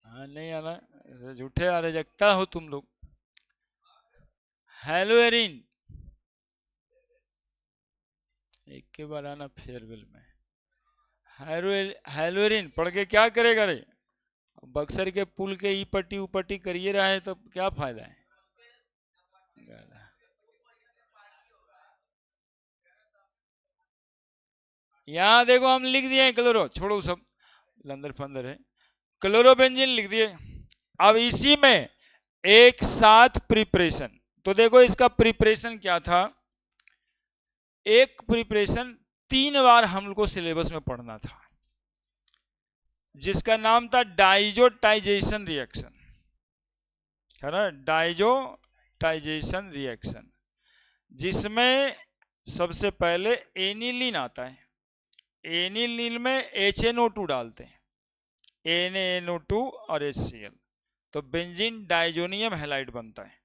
हाँ नहीं आना, झूठे आ रहे, जगता हो तुम लोग। हेलोएरिन एक के बार आना फेयरवेल में। हेलोएरिन पढ़ के क्या करेगा रे? बक्सर के पुल के ई पट्टी उपट्टी करिए रहा है तो क्या फायदा है? यहाँ देखो हम लिख दिए क्लोरो, छोड़ो सब लंदर फंदर है, क्लोरोबेंजीन लिख दिए। अब इसी में एक साथ प्रिपरेशन, तो देखो इसका प्रिपरेशन क्या था। एक प्रिपरेशन 3 बार हम लोग को सिलेबस में पढ़ना था, जिसका नाम था डाइजोटाइजेशन रिएक्शन, है ना, डाइजोटाइजेशन रिएक्शन, जिसमें सबसे पहले एनिलीन आता है। एनिलीन में HNO2 डालते हैं, NaNO2 और HCl, तो बेंजीन डाइजोनियम हैलाइड बनता है।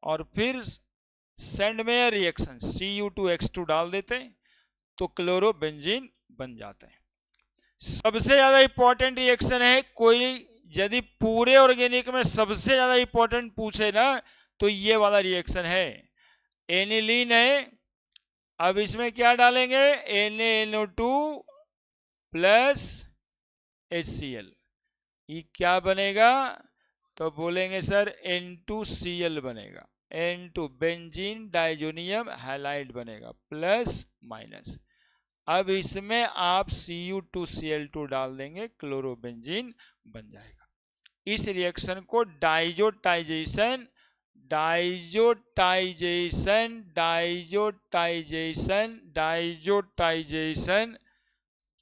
और फिर सेंडमेयर रिएक्शन Cu2X2 डाल देते हैं, तो क्लोरोबेंजीन बन जाता है। सबसे ज्यादा इंपॉर्टेंट रिएक्शन है, कोई यदि पूरे ऑर्गेनिक में सबसे ज्यादा इंपॉर्टेंट पूछे ना तो ये वाला रिएक्शन है, एनिलीन है। अब इसमें क्या डालेंगे, NaNO2 प्लस HCl, ये क्या बनेगा? तो बोलेंगे सर N2Cl बनेगा, N2 बेंजीन डाइजोनियम हैलाइड बनेगा, प्लस माइनस। अब इसमें आप Cu2Cl2 डाल देंगे, क्लोरोबेंजीन बन जाएगा। इस रिएक्शन को डाइजोटाइजेशन डाइजोटाइजेशन डाइजोटाइजेशन डाइजोटाइजेशन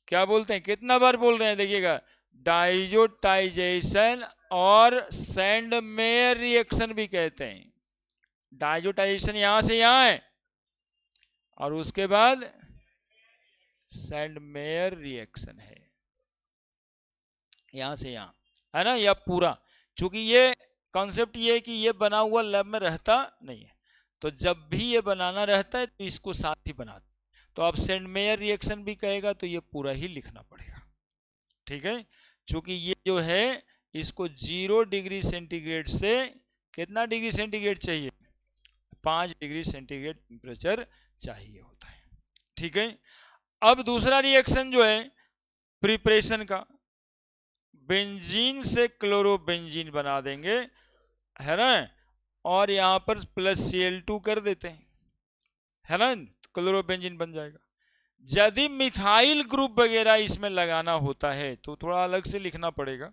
क्या बोलते हैं? कितना बार बोल रहे हैं देखिएगा, डाइजोटाइजेशन और सैंडमेयर रिएक्शन भी कहते हैं। डाइजोटाइजेशन यहां से यहां है, और उसके बाद सैंडमेयर रिएक्शन है यहां से यहां, है ना, यह पूरा। चूंकि ये कॉन्सेप्ट ये है कि ये बना हुआ लैब में रहता नहीं है, तो जब भी ये बनाना रहता है तो इसको साथ ही बनाते, तो अब सैंडमेयर रिएक्शन भी कहेगा तो ये पूरा ही लिखना पड़ेगा, ठीक है। चूंकि ये जो है इसको 0 डिग्री सेंटीग्रेड से कितना डिग्री सेंटीग्रेड चाहिए? 5 डिग्री सेंटीग्रेड टेम्परेचर चाहिए होता है, ठीक है। अब दूसरा रिएक्शन जो है प्रिपरेशन का, बेंजीन से क्लोरोबेंजीन बना देंगे, है ना, और यहां पर प्लस Cl2 कर देते हैं, है ना, क्लोरोबेंजीन बन जाएगा। यदि मिथाइल ग्रुप वगैरह इसमें लगाना होता है तो थोड़ा अलग से लिखना पड़ेगा,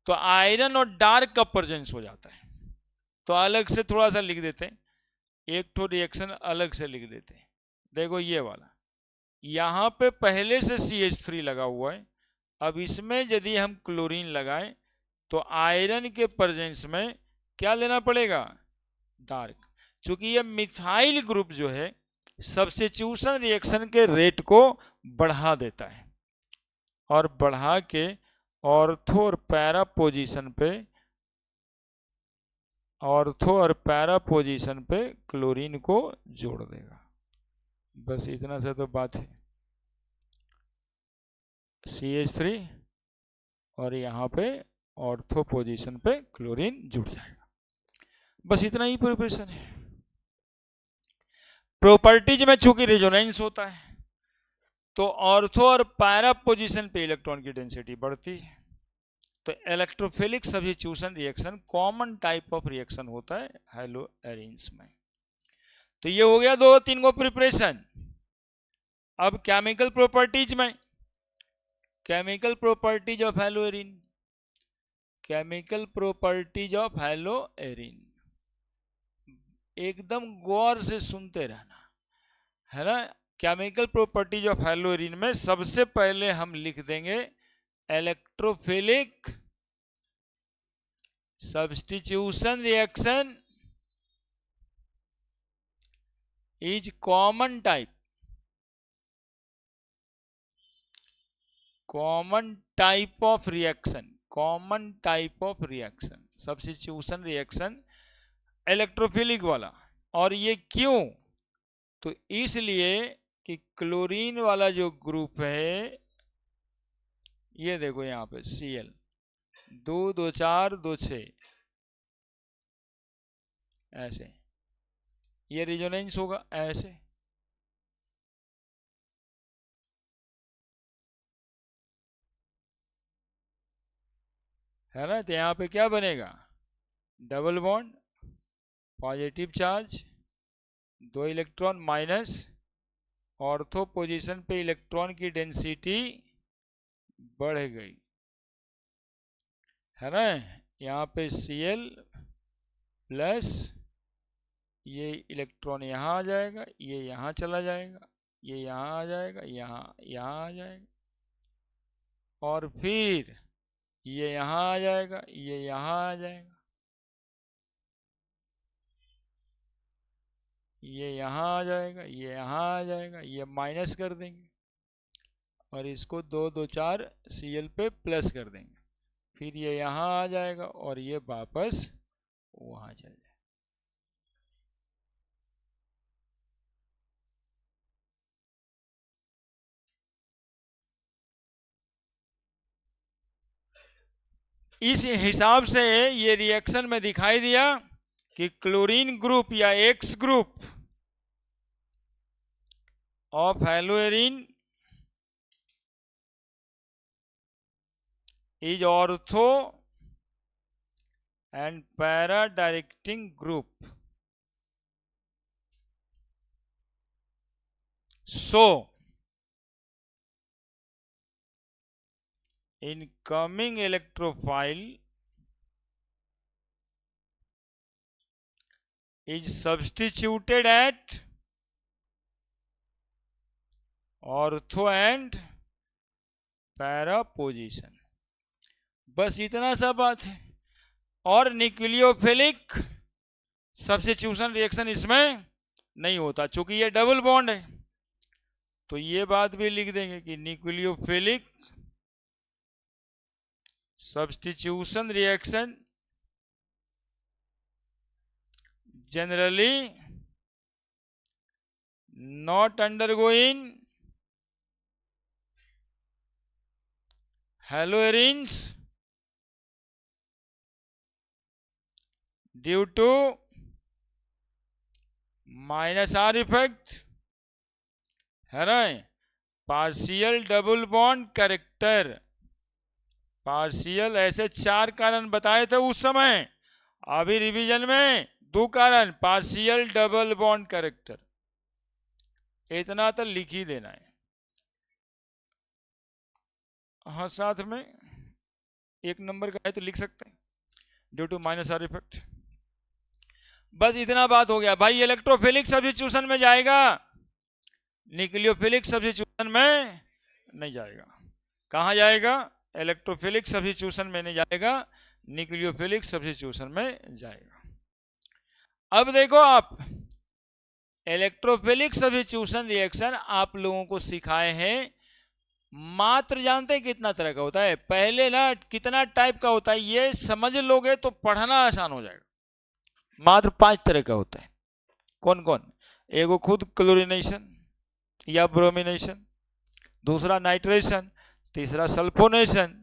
तो आयरन और डार्क का प्रेजेंस हो जाता है, तो अलग से थोड़ा सा लिख देते हैं, एक तो रिएक्शन अलग से लिख देते हैं। देखो ये वाला यहां पे पहले से CH3 लगा हुआ है, अब इसमें यदि हम क्लोरीन लगाएं तो आयरन के प्रेजेंस में क्या लेना पड़ेगा? डार्क। चूंकि ये मिथाइल ग्रुप जो है सब्स्टिट्यूशन रिएक्शन के रेट को बढ़ा देता है, और बढ़ा के ऑर्थो और पैरा पोजीशन पे, ऑर्थो और पैरा पोजीशन पे क्लोरीन को जोड़ देगा। बस इतना सा तो बात है, CH3 और यहाँ पे ऑर्थो पोजीशन पे क्लोरीन जुड़ जाएगा, बस इतना ही प्रिपरेशन है। प्रॉपर्टीज में चूंकि रेजोनेंस होता है तो ऑर्थो और पैरा पोजीशन पे इलेक्ट्रॉन की डेंसिटी बढ़ती है, तो electrophilic substitution reaction common type of reaction होता है हैलो एरिन्स में। तो ये हो गया 2-3 गो प्रिपरेशन। अब केमिकल प्रॉपर्टीज में, chemical properties of haloarene, chemical properties of haloarene, एकदम गौर से सुनते रहना है ना। Chemical properties of haloarene में सबसे पहले हम लिख देंगे electrophilic substitution reaction is common type, common type of reaction, common type of reaction substitution reaction electrophilic वाला। और ये क्यों? तो इसलिए कि क्लोरीन वाला जो ग्रुप है, ये देखो यहां पे Cl 2 2 4 2 6 ऐसे, ये रिजोनेंस होगा ऐसे, है ना। तो यहां पे क्या बनेगा? Double bond, positive charge, 2 electron minus, ortho position पे इलेक्ट्रॉन की डेंसिटी बढ़ गई, है ना। यहाँ पे Cl प्लस, ये इलेक्ट्रॉन यहाँ आ जाएगा, ये यहाँ चला जाएगा, ये यहाँ आ जाएगा, यहाँ आ जाएगा, और फिर ये यहाँ आ जाएगा, ये यहाँ आ जाएगा, ये यहाँ आ जाएगा, ये यहाँ आ जाएगा, ये माइनस कर देंगे और इसको 2 2 4 Cl पे प्लस कर देंगे, फिर ये यहाँ आ जाएगा और ये वापस वहाँ चल जाएगा। इस हिसाब से ये रिएक्शन में दिखाई दिया कि क्लोरीन ग्रुप या X group of haloarene is ortho and para directing group. So incoming electrophile is substituted at ortho and para position. बस इतना सा बात है। और न्यूक्लियोफिलिक सब्स्टिट्यूशन रिएक्शन इसमें नहीं होता, चूंकि ये डबल बॉन्ड है। तो ये बात भी लिख देंगे कि nucleophilic substitution reaction generally not undergoing haloarines due to -R effect, है ना, partial double bond character, partial, ऐसे 4 कारण बताए थे उस समय, अभी रिवीजन में 2 कारण, पार्शियल डबल बॉन्ड कैरेक्टर, इतना तो लिख ही देना है। हाँ, साथ में 1 नंबर का है तो लिख सकते हैं, ड्यू टू -R इफेक्ट। बस इतना बात हो गया भाई। इलेक्ट्रोफिलिक सब्स्टिट्यूशन में जाएगा, न्यूक्लियोफिलिक सब्स्टिट्यूशन में नहीं जाएगा। कहाँ जाएगा? इलेक्ट्रोफिलिक सब्स्टिट्यूशन में नहीं जाएगा, न्यूक्लियोफिलिक सब्स्टिट्यूशन में जाएगा। अब देखो आप, इलेक्ट्रोफिलिक सब्स्टिट्यूशन रिएक्शन आप लोगों को सिखाए हैं, मात्र जानते हैं कितना तरह का होता है? पहले ना कितना टाइप का होता है ये समझ लोगे तो पढ़ना आसान हो जाएगा। मात्र 5 तरह का होता है। कौन कौन? एगो खुद क्लोरिनेशन या ब्रोमिनेशन, दूसरा नाइट्रेशन, तीसरा सल्फोनेशन,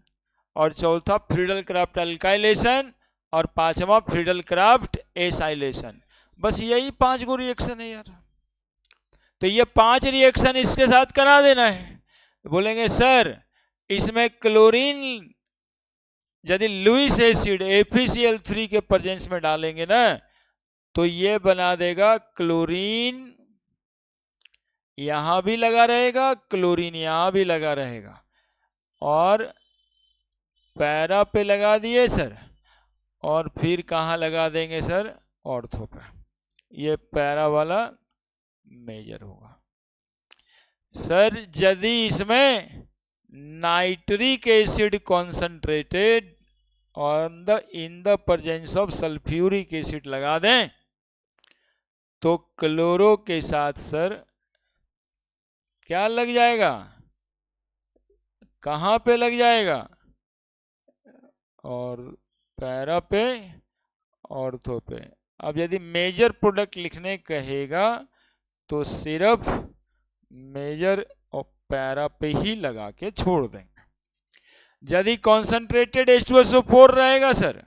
और चौथा फ्रीडल क्राफ्ट अल्काइलेशन, और 5वां फ्रीडल क्राफ्ट एसाइलेशन। बस यही 5 गो रिएक्शन है यार। तो ये 5 रिएक्शन इसके साथ करा देना है। बोलेंगे सर इसमें क्लोरीन यदि लुईस एसिड FeCl3 के प्रेजेंस में डालेंगे ना तो ये बना देगा क्लोरीन, यहां भी लगा रहेगा, क्लोरीन यहां भी लगा रहेगा, और पैरा पे लगा दिए सर, और फिर कहाँ लगा देंगे सर, ऑर्थो पे। ये पैरा वाला मेजर होगा सर। यदि इसमें nitric acid concentrated on the in the presence of sulphuric acid लगा दें तो क्लोरो के साथ सर क्या लग जाएगा, कहां पे लग जाएगा, और पैरा पे, ऑर्थो पे। अब यदि मेजर प्रोडक्ट लिखने कहेगा तो सिर्फ मेजर और पैरा पे ही लगा के छोड़ देंगे। यदि कॉन्सेंट्रेटेड H2SO4 रहेगा सर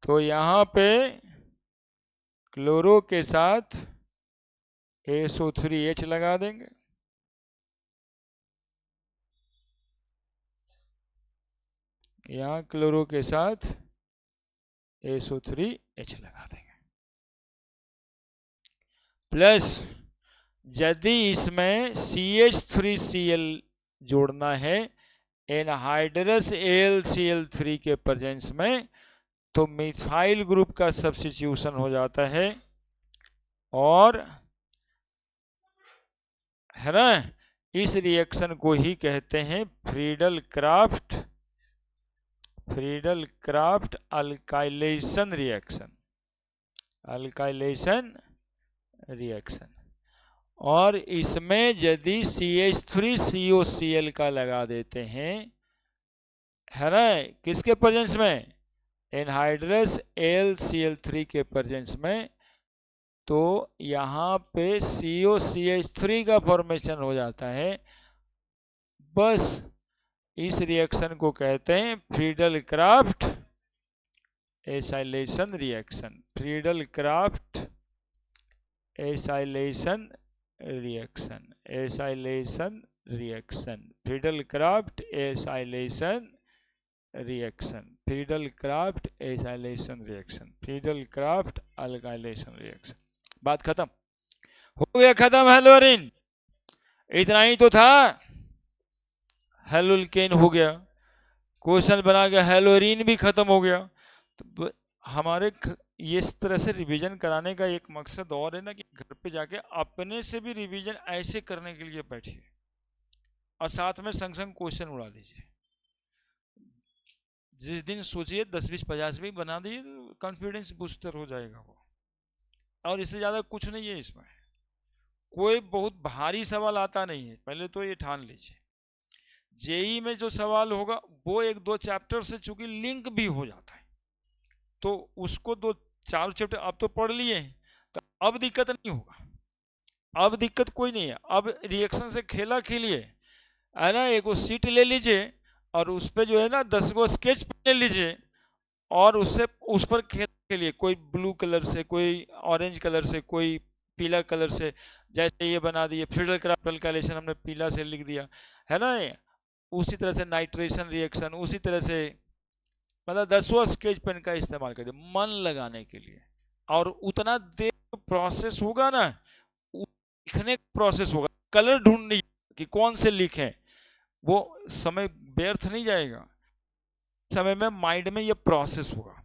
तो यहां पे क्लोरो के साथ SO3H लगा देंगे, यहां क्लोरो के साथ SO3H लगा देंगे। प्लस यदि इसमें CH3Cl जोड़ना है एनहाइड्रस AlCl3 के प्रेजेंस में तो मिथाइल ग्रुप का सब्स्टिट्यूशन हो जाता है, और है ना, इस रिएक्शन को ही कहते हैं फ्रीडल क्राफ्ट अल्काइलेशन रिएक्शन। और इसमें यदि CH3COCl का लगा देते हैं, है ना, किसके प्रेजेंस में, एनहाइड्रस AlCl3 के प्रेजेंस में, तो यहाँ पे COCH3 का फॉर्मेशन हो जाता है। बस इस रिएक्शन को कहते हैं Friedel Crafts acylation reaction, Friedel Crafts acylation reaction, Friedel Crafts acylation reaction, Friedel Crafts acylation reaction, Friedel craft alkylation reaction. बात खत्म हो गया, खत्म। हेलोरिन इतना ही तो था, हेलोल्केन हो गया, क्वेश्चन बना गया, हेलोरिन भी खत्म हो गया। तो हमारे ये इस तरह से रिवीजन कराने का एक मकसद और है ना कि घर पे जाके अपने से भी रिवीजन ऐसे करने के लिए बैठिए और साथ में संग संग क्वेश्चन उड़ा दीजिए। जिस दिन सोचिए 10 20 50 भी बना दिए तो कॉन्फिडेंस बूस्टर हो जाएगा वो। और इससे ज़्यादा कुछ नहीं है इसमें, कोई बहुत भारी सवाल आता नहीं है, पहले तो ये ठान लीजिए। जेई में जो सवाल होगा वो 1-2 चैप्टर से चूंकि लिंक भी हो जाता है तो उसको 2-4 चैप्टर अब तो पढ़ लिए हैं तो अब दिक्कत नहीं होगा, अब दिक्कत कोई नहीं है। अब रिएक्शन से खेला खेलिए, है ना, एक वो सीट ले लीजिए और उस पर जो है ना 10 गो स्केच ले लीजिए और उससे उस पर खेलिए, कोई ब्लू कलर से, कोई ऑरेंज कलर से, कोई पीला कलर से। जैसे ये बना दिए फ्रीडल क्राफ्ट अल्काइलेशन, हमने पीला से लिख दिया, है ना, उसी तरह से नाइट्रेशन रिएक्शन, उसी तरह से, मतलब 10वां स्केच पेन का इस्तेमाल करिए मन लगाने के लिए। और उतना देर प्रोसेस होगा ना, लिखने का प्रोसेस होगा, कलर ढूंढनी कि कौन से लिखें, वो समय व्यर्थ नहीं जाएगा। समय में माइंड में ये प्रोसेस होगा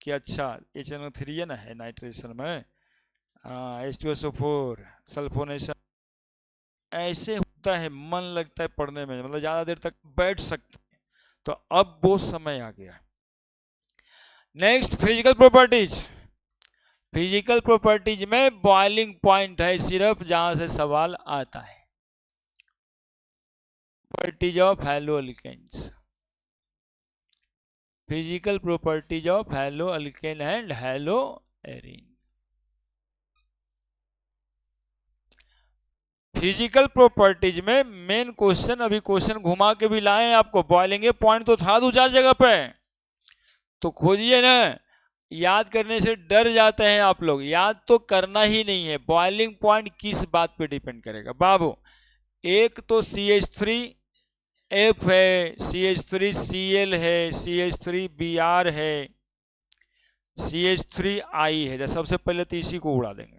कि अच्छा HNO3 है ना, है नाइट्रेशन में, H2SO4 सल्फोनेशन, ऐसे होता है, मन लगता है पढ़ने में, मतलब ज़्यादा देर तक बैठ सकते हैं। तो अब वो समय आ गया। Next physical properties. Physical properties में बॉइलिंग पॉइंट है सिर्फ जहां से सवाल आता है, properties of haloalkanes, physical properties of haloalkane and haloarene. Physical properties में मेन क्वेश्चन, अभी क्वेश्चन घुमा के भी लाए आपको, बॉइलिंग पॉइंट तो था 2-4 जगह पे, तो खोजिए ना। याद करने से डर जाते हैं आप लोग, याद तो करना ही नहीं है। बॉइलिंग पॉइंट किस बात पे डिपेंड करेगा बाबू, एक तो CH3 F है, CH3 Cl है, CH3 Br है, CH3 I है। सबसे पहले तो इसी को उड़ा देंगे।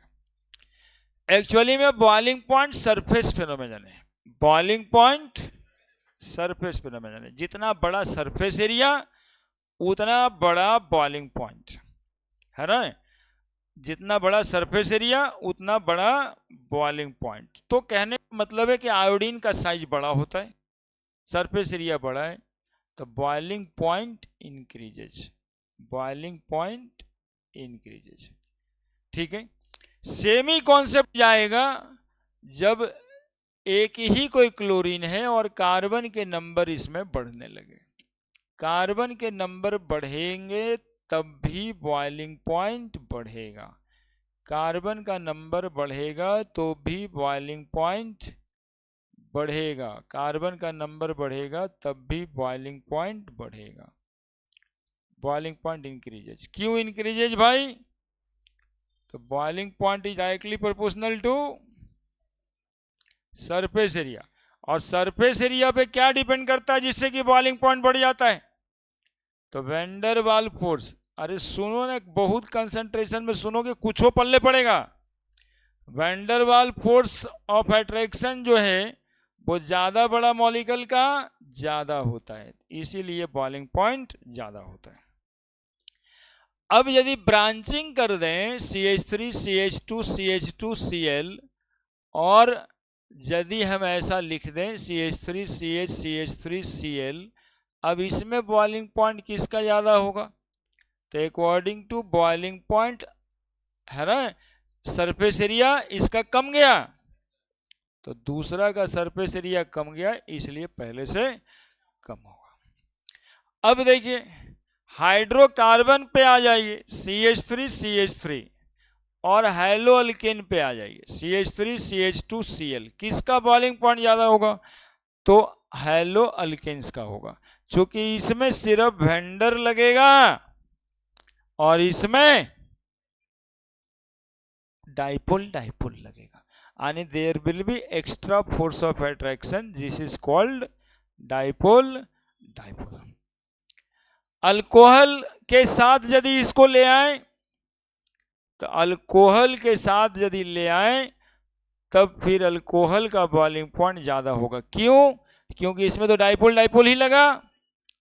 एक्चुअली में बॉइलिंग पॉइंट सरफेस फिनोमेनन है। बॉइलिंग पॉइंट सरफेस फिनोमेनन है। जितना बड़ा सरफेस एरिया उतना बड़ा बॉइलिंग पॉइंट है ना। जितना बड़ा सरफेस एरिया उतना बड़ा बॉइलिंग पॉइंट। तो कहने का मतलब है कि आयोडीन का साइज बड़ा होता है, सरफेस एरिया बड़ा है, तो boiling point increases. Boiling point increases. ठीक है। सेमी कॉन्सेप्ट जाएगा जब एक ही कोई क्लोरीन है और कार्बन के नंबर इसमें बढ़ने लगे। कार्बन के नंबर बढ़ेंगे तब भी बॉइलिंग पॉइंट बढ़ेगा। कार्बन का नंबर बढ़ेगा तो भी बॉइलिंग पॉइंट बढ़ेगा। कार्बन का नंबर बढ़ेगा तब भी बॉइलिंग पॉइंट बढ़ेगा। Boiling point increases. क्यों इंक्रीजेज भाई? तो boiling point is directly proportional to surface area. और सरफेस एरिया पे क्या डिपेंड करता है जिससे कि बॉइलिंग पॉइंट बढ़ जाता है? तो वेंडर वाल फोर्स। अरे सुनो ना, बहुत कंसंट्रेशन में सुनोगे कुछो पल्ले पड़ेगा। वेंडर वाल फोर्स ऑफ अट्रैक्शन जो है वो ज्यादा बड़ा मॉलिक्यूल का ज्यादा होता है, इसीलिए बॉइलिंग पॉइंट ज्यादा होता है। अब यदि ब्रांचिंग कर दें CH3 CH2 CH2 Cl, और यदि हम ऐसा लिख दें CH3 CH CH3 Cl, अब इसमें बॉइलिंग पॉइंट किसका ज्यादा होगा? तो अकॉर्डिंग टू बॉइलिंग पॉइंट है ना, सरफेस एरिया इसका कम गया तो दूसरा का सरफेस एरिया कम गया, इसलिए पहले से कम होगा। अब देखिए हाइड्रोकार्बन पे आ जाइए CH3 CH3, और हैलो अल्केन पे आ जाइए CH3 CH2 Cl। किसका बॉइलिंग पॉइंट ज्यादा होगा? तो हैलो अल्केन्स का होगा, क्योंकि इसमें सिर्फ वेंडर लगेगा और इसमें डाइपोल डाइपोल लगेगा, यानी there will be extra force of attraction, this is called dipole dipole. Alcohol के साथ यदि इसको ले आए तो अल्कोहल के साथ यदि ले आए तब फिर अल्कोहल का बॉइलिंग पॉइंट ज्यादा होगा। क्यों? क्योंकि इसमें तो डाइपोल डाइपोल ही लगा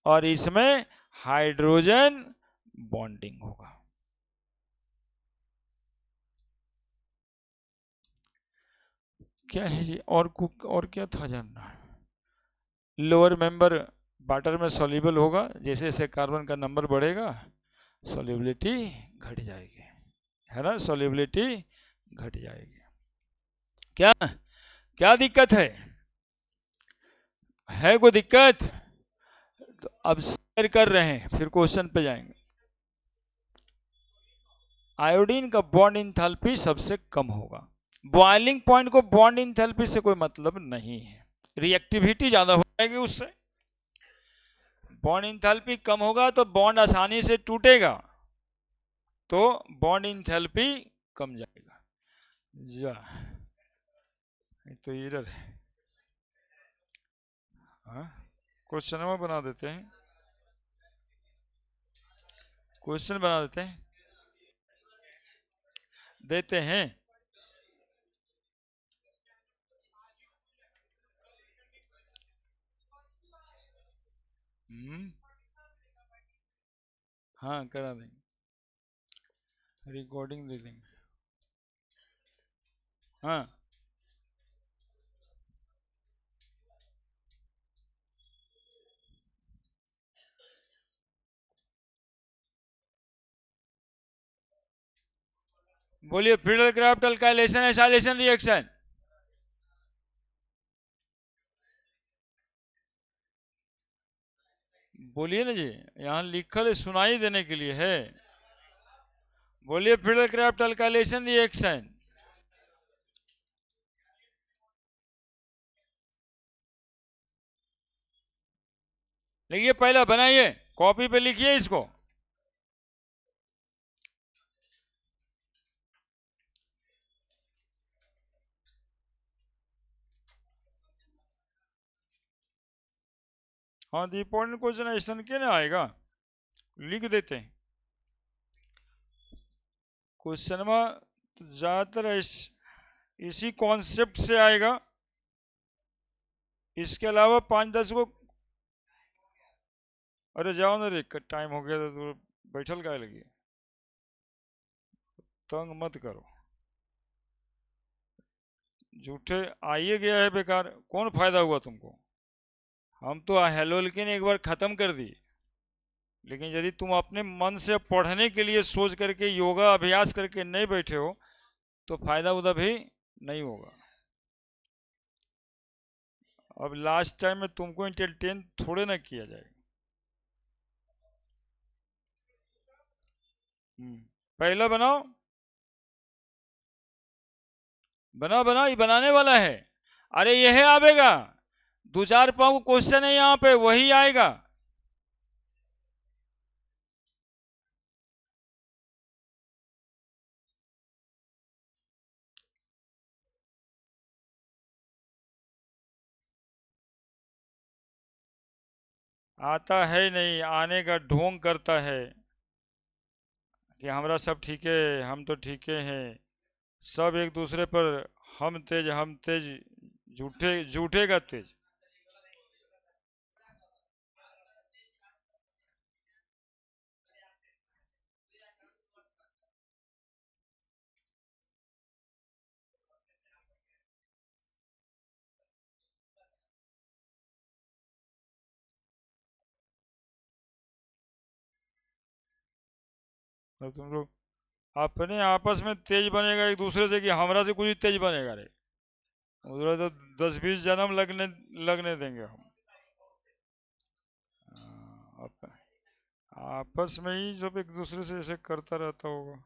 और इसमें हाइड्रोजन बॉन्डिंग होगा। क्या है जी? और क्या था जानना? लोअर मेंबर वाटर में सॉल्युबल होगा, जैसे जैसे कार्बन का नंबर बढ़ेगा सॉल्युबिलिटी घट जाएगी, है ना, सॉल्युबिलिटी घट जाएगी। क्या क्या दिक्कत है कोई दिक्कत? तो अब शेयर कर रहे हैं, फिर क्वेश्चन पे जाएंगे। आयोडीन का बॉन्ड इंथैल्पी सबसे कम होगा। बॉइलिंग पॉइंट को बॉन्ड इंथैल्पी से कोई मतलब नहीं है, रिएक्टिविटी ज्यादा हो जाएगी उससे। बॉन्ड इंथैल्पी कम होगा तो बॉन्ड आसानी से टूटेगा, तो बॉन्ड इंथैल्पी कम जाएगा। जा तो इधर है, हाँ क्वेश्चन बना देते हैं, क्वेश्चन बना देते हैं, देते हैं। हाँ करा देंगे, रिकॉर्डिंग दे देंगे। हाँ बोलिए। Friedel-Crafts alkylation acylation reaction. बोलिए ना जी, यहाँ लिखल है, सुनाई देने के लिए है। बोलिए फ्रीडल-क्राफ्ट अल्काइलेशन रिएक्शन। लिखिए, पहला बनाइए, कॉपी पे लिखिए इसको। हाँ, तो इंपॉर्टेंट क्वेश्चन ऐसा के ना आएगा, लिख देते हैं क्वेश्चन में, तो ज्यादातर इसी कॉन्सेप्ट से आएगा। इसके अलावा 5-10 को, अरे जाओ ना रे, टाइम हो गया तो बैठल का लगी, तंग मत करो, झूठे आइए गया है बेकार, कौन फायदा हुआ तुमको। हम तो हेलो लेकिन एक बार खत्म कर दी, लेकिन यदि तुम अपने मन से पढ़ने के लिए सोच करके योगा अभ्यास करके नहीं बैठे हो तो फायदा उधर भी नहीं होगा। अब लास्ट टाइम में तुमको इंटरटेन थोड़े ना किया जाएगा। पहला बनाओ, बनाओ बनाओ, ये बनाने वाला है। अरे यह आवेगा, 2-4 पाँव क्वेश्चन है यहाँ पे, वही आएगा। आता है नहीं, आने का ढोंग करता है कि हमारा सब ठीक है, हम तो ठीक हैं, सब एक दूसरे पर हम तेज, झूठे झूठे का तेज। तो तुम लोग अपने आपस में तेज बनेगा एक दूसरे से कि हमरा से कुछ तेज बनेगा रे, उधर तो 10-20 जन्म लगने लगने देंगे हम। आपस में ही जब एक दूसरे से ऐसे करता रहता होगा।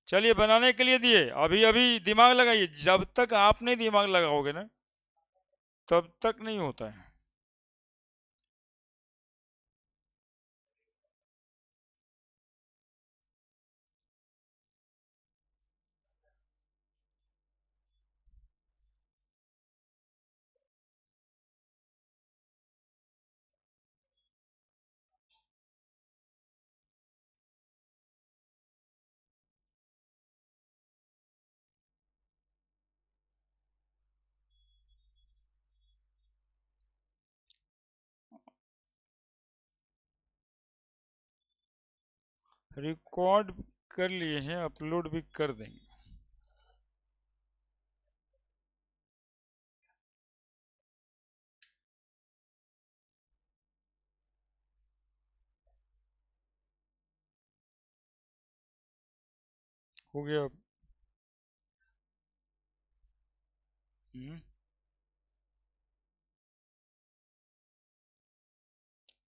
चलिए, बनाने के लिए दिए, अभी अभी दिमाग लगाइए, जब तक आप नहीं दिमाग लगाओगे ना तब तक नहीं होता है। रिकॉर्ड कर लिए हैं, अपलोड भी कर देंगे। हो गया अब। हम्म,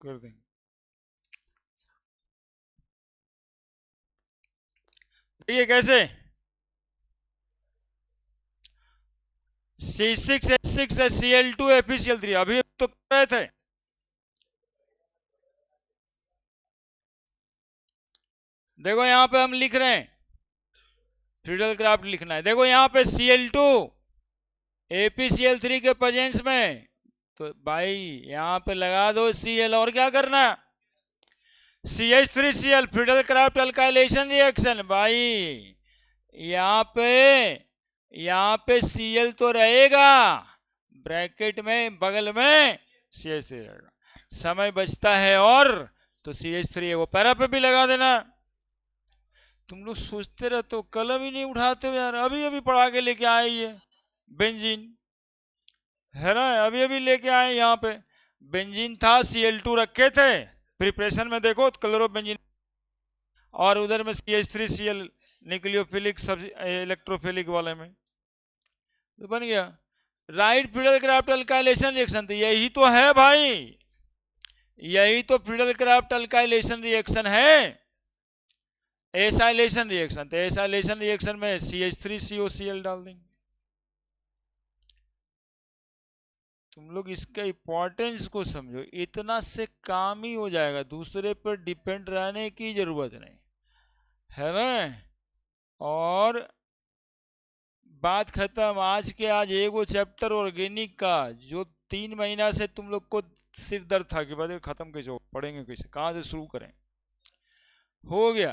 कर देंगे। ये कैसे, C6H6Cl2FeCl3 अभी तो कर रहे थे। देखो यहाँ पे हम लिख रहे हैं, फ्रीडल क्राफ्ट लिखना है, देखो यहाँ पे Cl2 ApCl3 के प्रेजेंस में, तो भाई यहाँ पे लगा दो Cl, और क्या करना, CH3Cl Friedel craft alkylation reaction. भाई यहाँ पे Cl तो रहेगा, ब्रैकेट में बगल में CH3 रहेगा, समय बचता है, और तो CH3 वो पैरा पे भी लगा देना। तुम लोग सोचते रहते हो, कलम ही नहीं उठाते हो यार। अभी अभी पढ़ा के लेके आए ये बेंजीन, है ना, अभी अभी लेके आए यहाँ पे बेंजीन था, Cl2 रखे थे प्रिपरेशन में, देखो तो कलर ऑफ बेंजीन, और उधर में CH3Cl न्यूक्लियोफिलिक सब इलेक्ट्रोफिलिक वाले में, तो बन गया right Friedel craft alkylation reaction. तो यही तो है भाई, यही तो फ्रीडल क्राफ्ट अल्काइलेशन रिएक्शन है, एसाइलेशन रिएक्शन। तो एसाइलेशन रिएक्शन में CH3COCl डाल देंगे। तुम लोग इसका इंपॉर्टेंस को समझो, इतना से काम ही हो जाएगा, दूसरे पर डिपेंड रहने की जरूरत नहीं है ना। और बात खत्म। आज के आज एगो चैप्टर ऑर्गेनिक का जो 3 महीना से तुम लोग को सिर दर्द था कि भाई खत्म कैसे हो, पढ़ेंगे कैसे, कहाँ से शुरू करें, हो गया।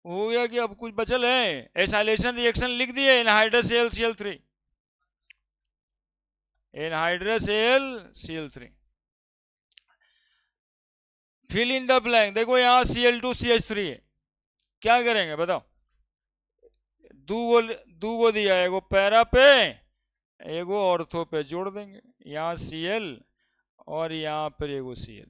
हो गया कि अब कुछ बचल है? एसाइलेशन रिएक्शन लिख दिए, anhydrous AlCl3, anhydrous AlCl3। Fill in the blank. देखो यहाँ Cl2CH3 है, क्या करेंगे बताओ? दो दिया है, एगो पैरा पे एगो ऑर्थो पे जोड़ देंगे। यहाँ Cl और यहाँ पर एगो Cl,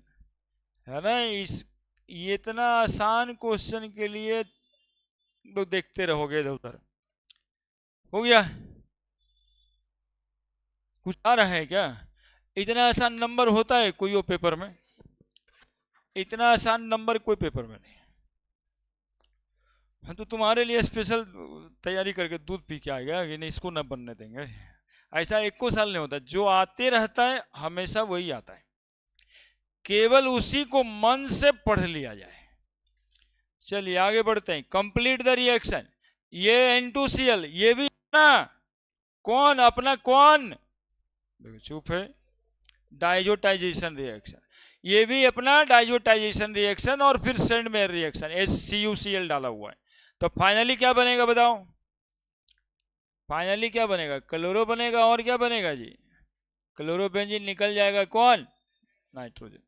है ना। ये इतना आसान क्वेश्चन के लिए लोग देखते रहोगे इधर उधर। हो गया? कुछ आ रहा है क्या? इतना आसान नंबर होता है कोई वो पेपर में? इतना आसान नंबर कोई पेपर में नहीं। हम तो तुम्हारे लिए स्पेशल तैयारी करके दूध पी के आ गया कि नहीं इसको न बनने देंगे। ऐसा 1 साल नहीं होता, जो आते रहता है हमेशा वही आता है, केवल उसी को मन से पढ़ लिया जाए। चलिए आगे बढ़ते हैं। Complete the reaction. ये N2Cl, ये भी ना कौन अपना कौन, चुप है, डाइजोटाइजेशन रिएक्शन। ये भी अपना डाइजोटाइजेशन रिएक्शन और फिर सेंडमेयर रिएक्शन, HCuCl डाला हुआ है। तो फाइनली क्या बनेगा बताओ? फाइनली क्या बनेगा? क्लोरो बनेगा। और क्या बनेगा जी? क्लोरोबेंजीन निकल जाएगा कौन? नाइट्रोजन।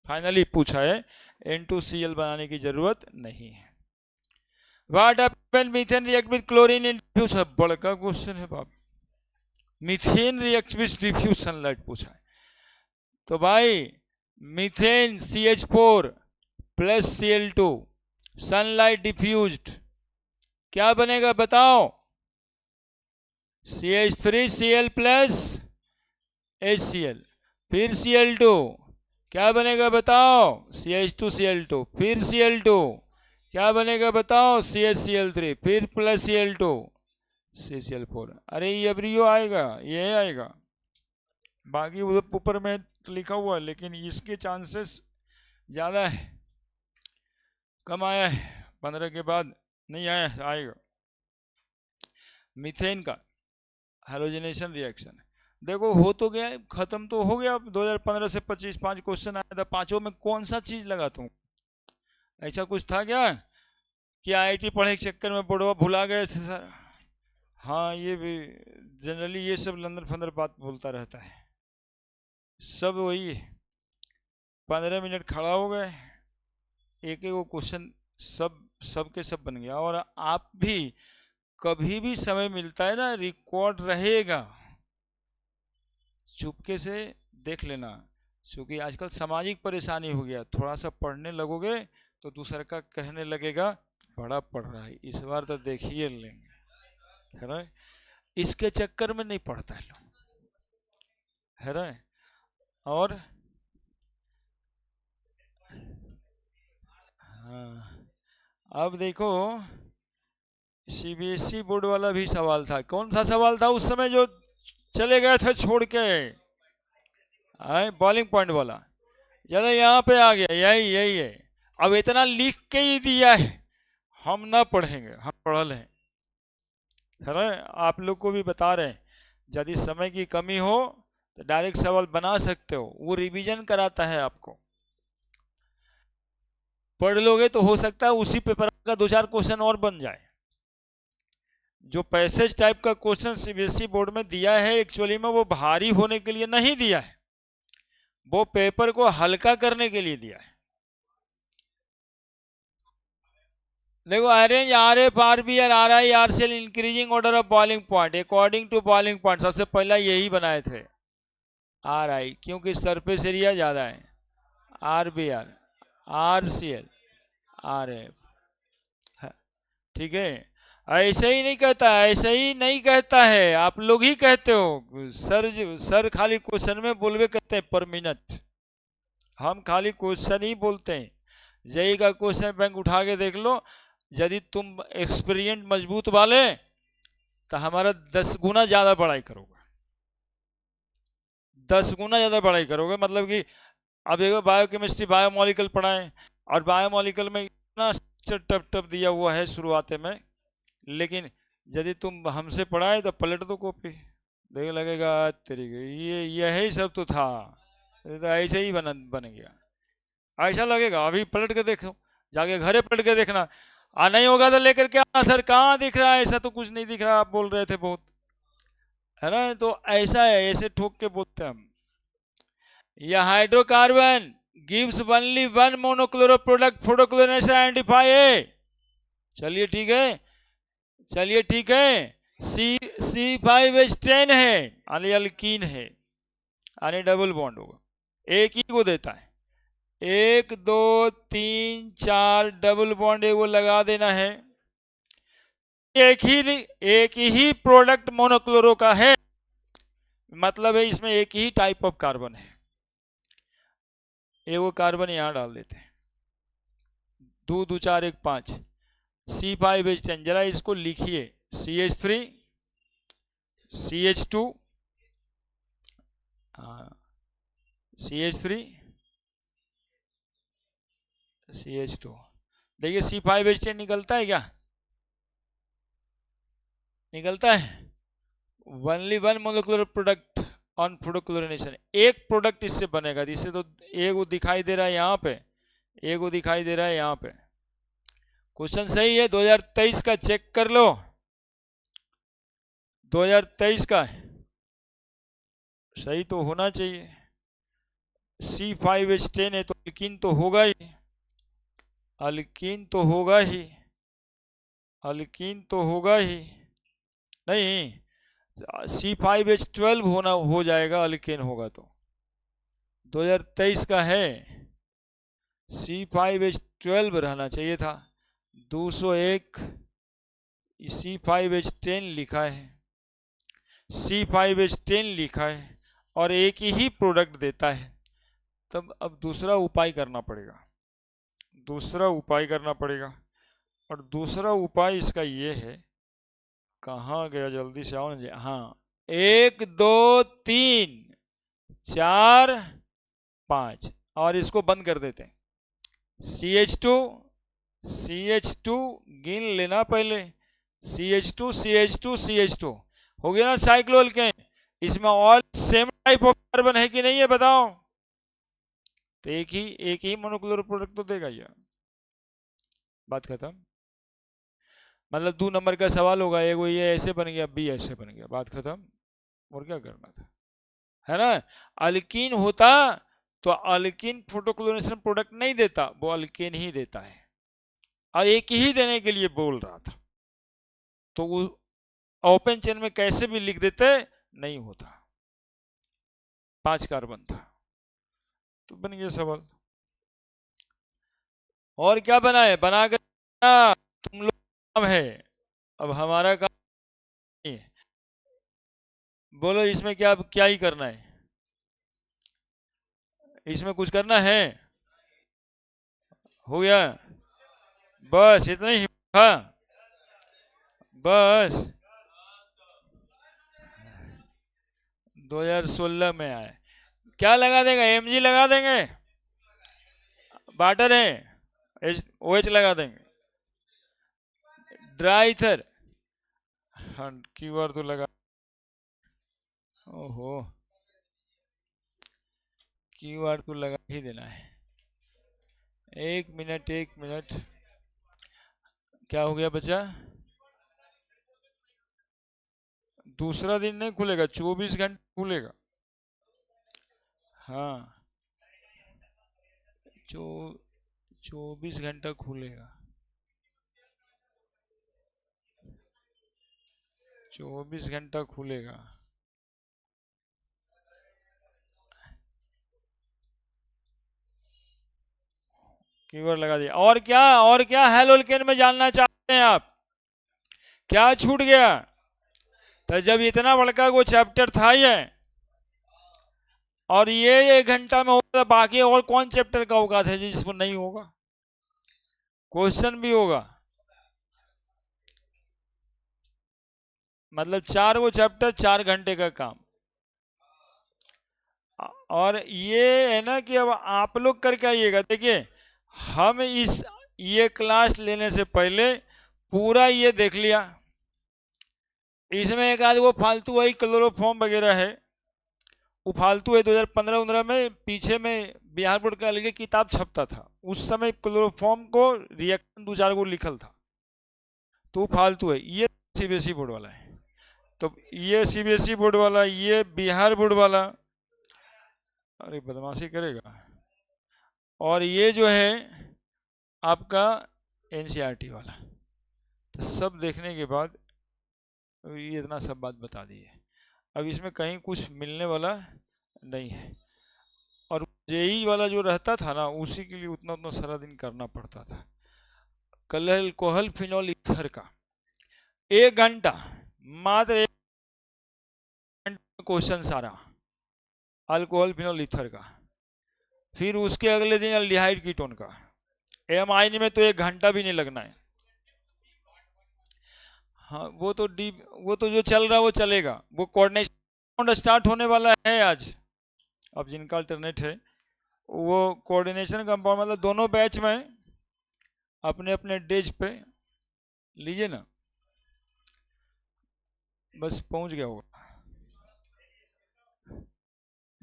फाइनली पूछा है, N2Cl बनाने की जरूरत नहीं है। What happens methane react with chlorine in diffuse? बड़का क्वेश्चन है बाप। Methane react with diffuse sunlight पूछा है। तो भाई methane CH4 plus Cl2 sunlight diffused, क्या बनेगा बताओ? CH3Cl प्लस HCl, फिर Cl2, क्या बनेगा बताओ? CH2Cl2, फिर Cl2, क्या बनेगा बताओ? CHCl3, फिर प्लस Cl2, CCl4। अरे ये अब्रियो आएगा, ये आएगा, बाकी उधर ऊपर में लिखा हुआ है, लेकिन इसके चांसेस ज़्यादा है। कम आया है, 15 के बाद नहीं आया, आएगा। मीथेन का हैलोजनेशन रिएक्शन देखो हो तो गया, खत्म तो हो गया। 2015 से 25 5 क्वेश्चन आया था, पांचों में कौन सा चीज लगाता हूँ? ऐसा कुछ था क्या कि IIT पढ़े के चक्कर में बोर्डवा भुला गए थे सर? हाँ, ये भी जनरली ये सब लंदर फंदर बात बोलता रहता है, सब वही 15 मिनट खड़ा हो गए, एक एक क्वेश्चन सब के सब बन गया। और आप भी कभी भी समय मिलता है ना, रिकॉर्ड रहेगा, चुपके से देख लेना, क्योंकि आजकल सामाजिक परेशानी हो गया। थोड़ा सा पढ़ने लगोगे तो दूसरे का कहने लगेगा बड़ा पढ़ रहा है, इस बार तो देखिए लेंगे, है ना। इसके चक्कर में नहीं पढ़ता है लोग, है ना। और हाँ, अब देखो CBSE बोर्ड वाला भी सवाल था। कौन सा सवाल था उस समय जो चले गए थे छोड़ के? बॉलिंग पॉइंट वाला, चलो यहाँ पे आ गया, यही है। अब इतना लिख के ही दिया है, हम ना पढ़ेंगे, हम पढ़ लें, है ना। आप लोग को भी बता रहे हैं, यदि समय की कमी हो तो डायरेक्ट सवाल बना सकते हो, वो रिवीजन कराता है आपको। पढ़ लोगे तो हो सकता है उसी पेपर का 2-4 क्वेश्चन और बन जाए। जो पैसेज टाइप का क्वेश्चन CBSE बोर्ड में दिया है, एक्चुअली में वो भारी होने के लिए नहीं दिया है, वो पेपर को हल्का करने के लिए दिया है। देखो अरेंज RF RB और RI RCl increasing order of boiling point according to boiling point. सबसे पहला यही बनाए थे RI, क्योंकि सरफेस एरिया ज्यादा है, RBR RCl RF, ठीक है। ऐसे ही नहीं कहता, ऐसे ही नहीं कहता है, आप लोग ही कहते हो। सर खाली क्वेश्चन में बोलवे करते हैं पर मिनट, हम खाली क्वेश्चन ही बोलते हैं। जेई का क्वेश्चन बैंक उठा के देख लो, यदि तुम एक्सपीरियंस मजबूत वाले तो हमारा 10 गुना ज्यादा पढ़ाई करोगे, 10 गुना ज्यादा पढ़ाई करोगे। मतलब कि अब देखो बायोकेमिस्ट्री बायोमोलिकल पढ़ाएं, और बायोमोलिकल में इतना टप दिया हुआ है शुरुआत में, लेकिन यदि तुम हमसे पढ़ाए तो पलट दो कॉपी, देख लगेगा तेरी ये यही सब तो था, ये तो ऐसे ही बन गया, ऐसा लगेगा। अभी पलट के देखो, जाके घरे पलट के देखना, नहीं होगा तो लेकर के आना, सर कहाँ दिख रहा है, ऐसा तो कुछ नहीं दिख रहा, आप बोल रहे थे बहुत, है ना। तो ऐसा है, ऐसे ठोक के बोलते हैं हम। यह hydrocarbon gives only one monochloro product photochlorination identify है। चलिए ठीक है, चलिए ठीक है, C5H10 है, अल्कीन है, यानी डबल बॉन्ड होगा, एक ही को देता है, 1 2 3 4 डबल बॉन्ड वो लगा देना है। एक ही प्रोडक्ट मोनोक्लोरो का है, मतलब है इसमें एक ही टाइप ऑफ कार्बन है, वो कार्बन यहां डाल देते हैं, 2 2 4 1 5, C5H10, जरा इसको लिखिए, CH3 CH2 CH3 CH2, देखिए C5H10 निकलता है क्या, निकलता है, ओनली वन मोनोक्लोरल प्रोडक्ट ऑन फोटोक्लोरिनेशन, एक प्रोडक्ट इससे बनेगा, इससे तो एक वो दिखाई दे रहा है यहाँ पे, एक वो दिखाई दे रहा है यहाँ पे। क्वेश्चन सही है, 2023 का चेक कर लो, 2023 का सही तो होना चाहिए। C5H10 है तो अल्कीन तो होगा ही, अल्कीन तो होगा ही, अल्कीन तो होगा ही, नहीं C5H12 होना हो जाएगा, अल्केन होगा तो, 2023 का है, C5H12 रहना चाहिए था, 201 C5H10 लिखा है, C5H10 लिखा है और एक ही प्रोडक्ट देता है, तब अब दूसरा उपाय करना पड़ेगा, दूसरा उपाय करना पड़ेगा, और दूसरा उपाय इसका ये है, कहाँ गया, जल्दी से आओ ना, हाँ 1 2 3 4 5, और इसको बंद कर देते हैं, CH2 गिन लेना पहले, CH2 हो गया ना साइक्लोअल्केन, इसमें all same type of carbon है कि नहीं है बताओ, तो एक ही मोनोक्लोरल प्रोडक्ट तो देगा ये, बात खत्म। मतलब 2 नंबर का सवाल होगा, एक वो ये ऐसे बन गया, बी ऐसे बन गया, बात खत्म, और क्या करना था, है ना। अल्कीन होता तो अल्कीन फोटोक्लोरिनेशन प्रोडक्ट नहीं देता, वो अल्केन ही देता है, और एक ही देने के लिए बोल रहा था, तो वो ओपन चेन में कैसे भी लिख देते, नहीं होता, 5 कार्बन था, तो बन गया सवाल। और क्या बना है, बना कर तुम लोग काम है, अब हमारा काम नहीं है, बोलो इसमें क्या क्या ही करना है, इसमें कुछ करना है, हो गया, बस इतना ही, हाँ बस 2016 में आए, क्या लगा देंगे, Mg लगा देंगे, वाटर है OH लगा देंगे, ड्राई ईथर, की बार तो लगा, ओहो की बार तो लगा ही देना है, 1 मिनट 1 मिनट, क्या हो गया बच्चा, दूसरा दिन नहीं खुलेगा, 24 घंटे खुलेगा, हाँ 24 घंटा खुलेगा, 24 घंटा खुलेगा, कीवर्ड लगा दिया। और क्या हेलोल्केन में जानना चाहते हैं आप, क्या छूट गया, तो जब इतना बड़का वो चैप्टर था ये, और ये 1 घंटा में होगा, बाकी और कौन चैप्टर का औकात है जिसको नहीं होगा, क्वेश्चन भी होगा, मतलब 4 वो चैप्टर 4 घंटे का काम, और ये है ना कि अब आप लोग करके आइएगा, देखिए हम ये क्लास लेने से पहले पूरा ये देख लिया, इसमें एक आध वो फालतू वही क्लोरोफॉर्म वगैरह है, वो फालतू है। 2015-15 में पीछे में बिहार बोर्ड का अलग किताब छपता था, उस समय क्लोरोफॉर्म को रिएक्शन 2-4 गो लिखल था, तो फालतू है। ये सीबीएसई बोर्ड वाला है, तो ये सीबीएसई बोर्ड वाला, ये बिहार बोर्ड वाला, अरे बदमाशी करेगा। और ये जो है आपका एनसीईआरटी वाला। तो सब देखने के बाद ये इतना सब बात बता दी है। अब इसमें कहीं कुछ मिलने वाला नहीं है। और जेई वाला जो रहता था ना, उसी के लिए उतना उतना सारा दिन करना पड़ता था। कल अल्कोहल फिनोल ईथर का 1 घंटा, मात्र 1 घंटा क्वेश्चन सारा अल्कोहल फिनोल ईथर का। फिर उसके अगले दिन एल्डिहाइड कीटोन का। एमआईएन में तो 1 घंटा भी नहीं लगना है। हाँ, वो तो जो चल रहा है वो चलेगा। वो कोऑर्डिनेशन स्टार्ट होने वाला है आज। अब जिनका अल्टरनेट है वो कोऑर्डिनेशन कंपाउंड, मतलब दोनों बैच में अपने अपने डेज पे लीजिए ना, बस पहुंच गया होगा।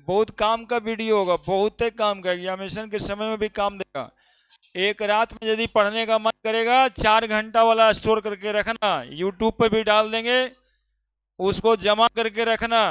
बहुत काम का वीडियो होगा, बहुत काम का, एग्जामिनेशन के समय में भी काम देगा। एक रात में यदि पढ़ने का मन करेगा 4 घंटा वाला स्टोर करके रखना, यूट्यूब पे भी डाल देंगे, उसको जमा करके रखना।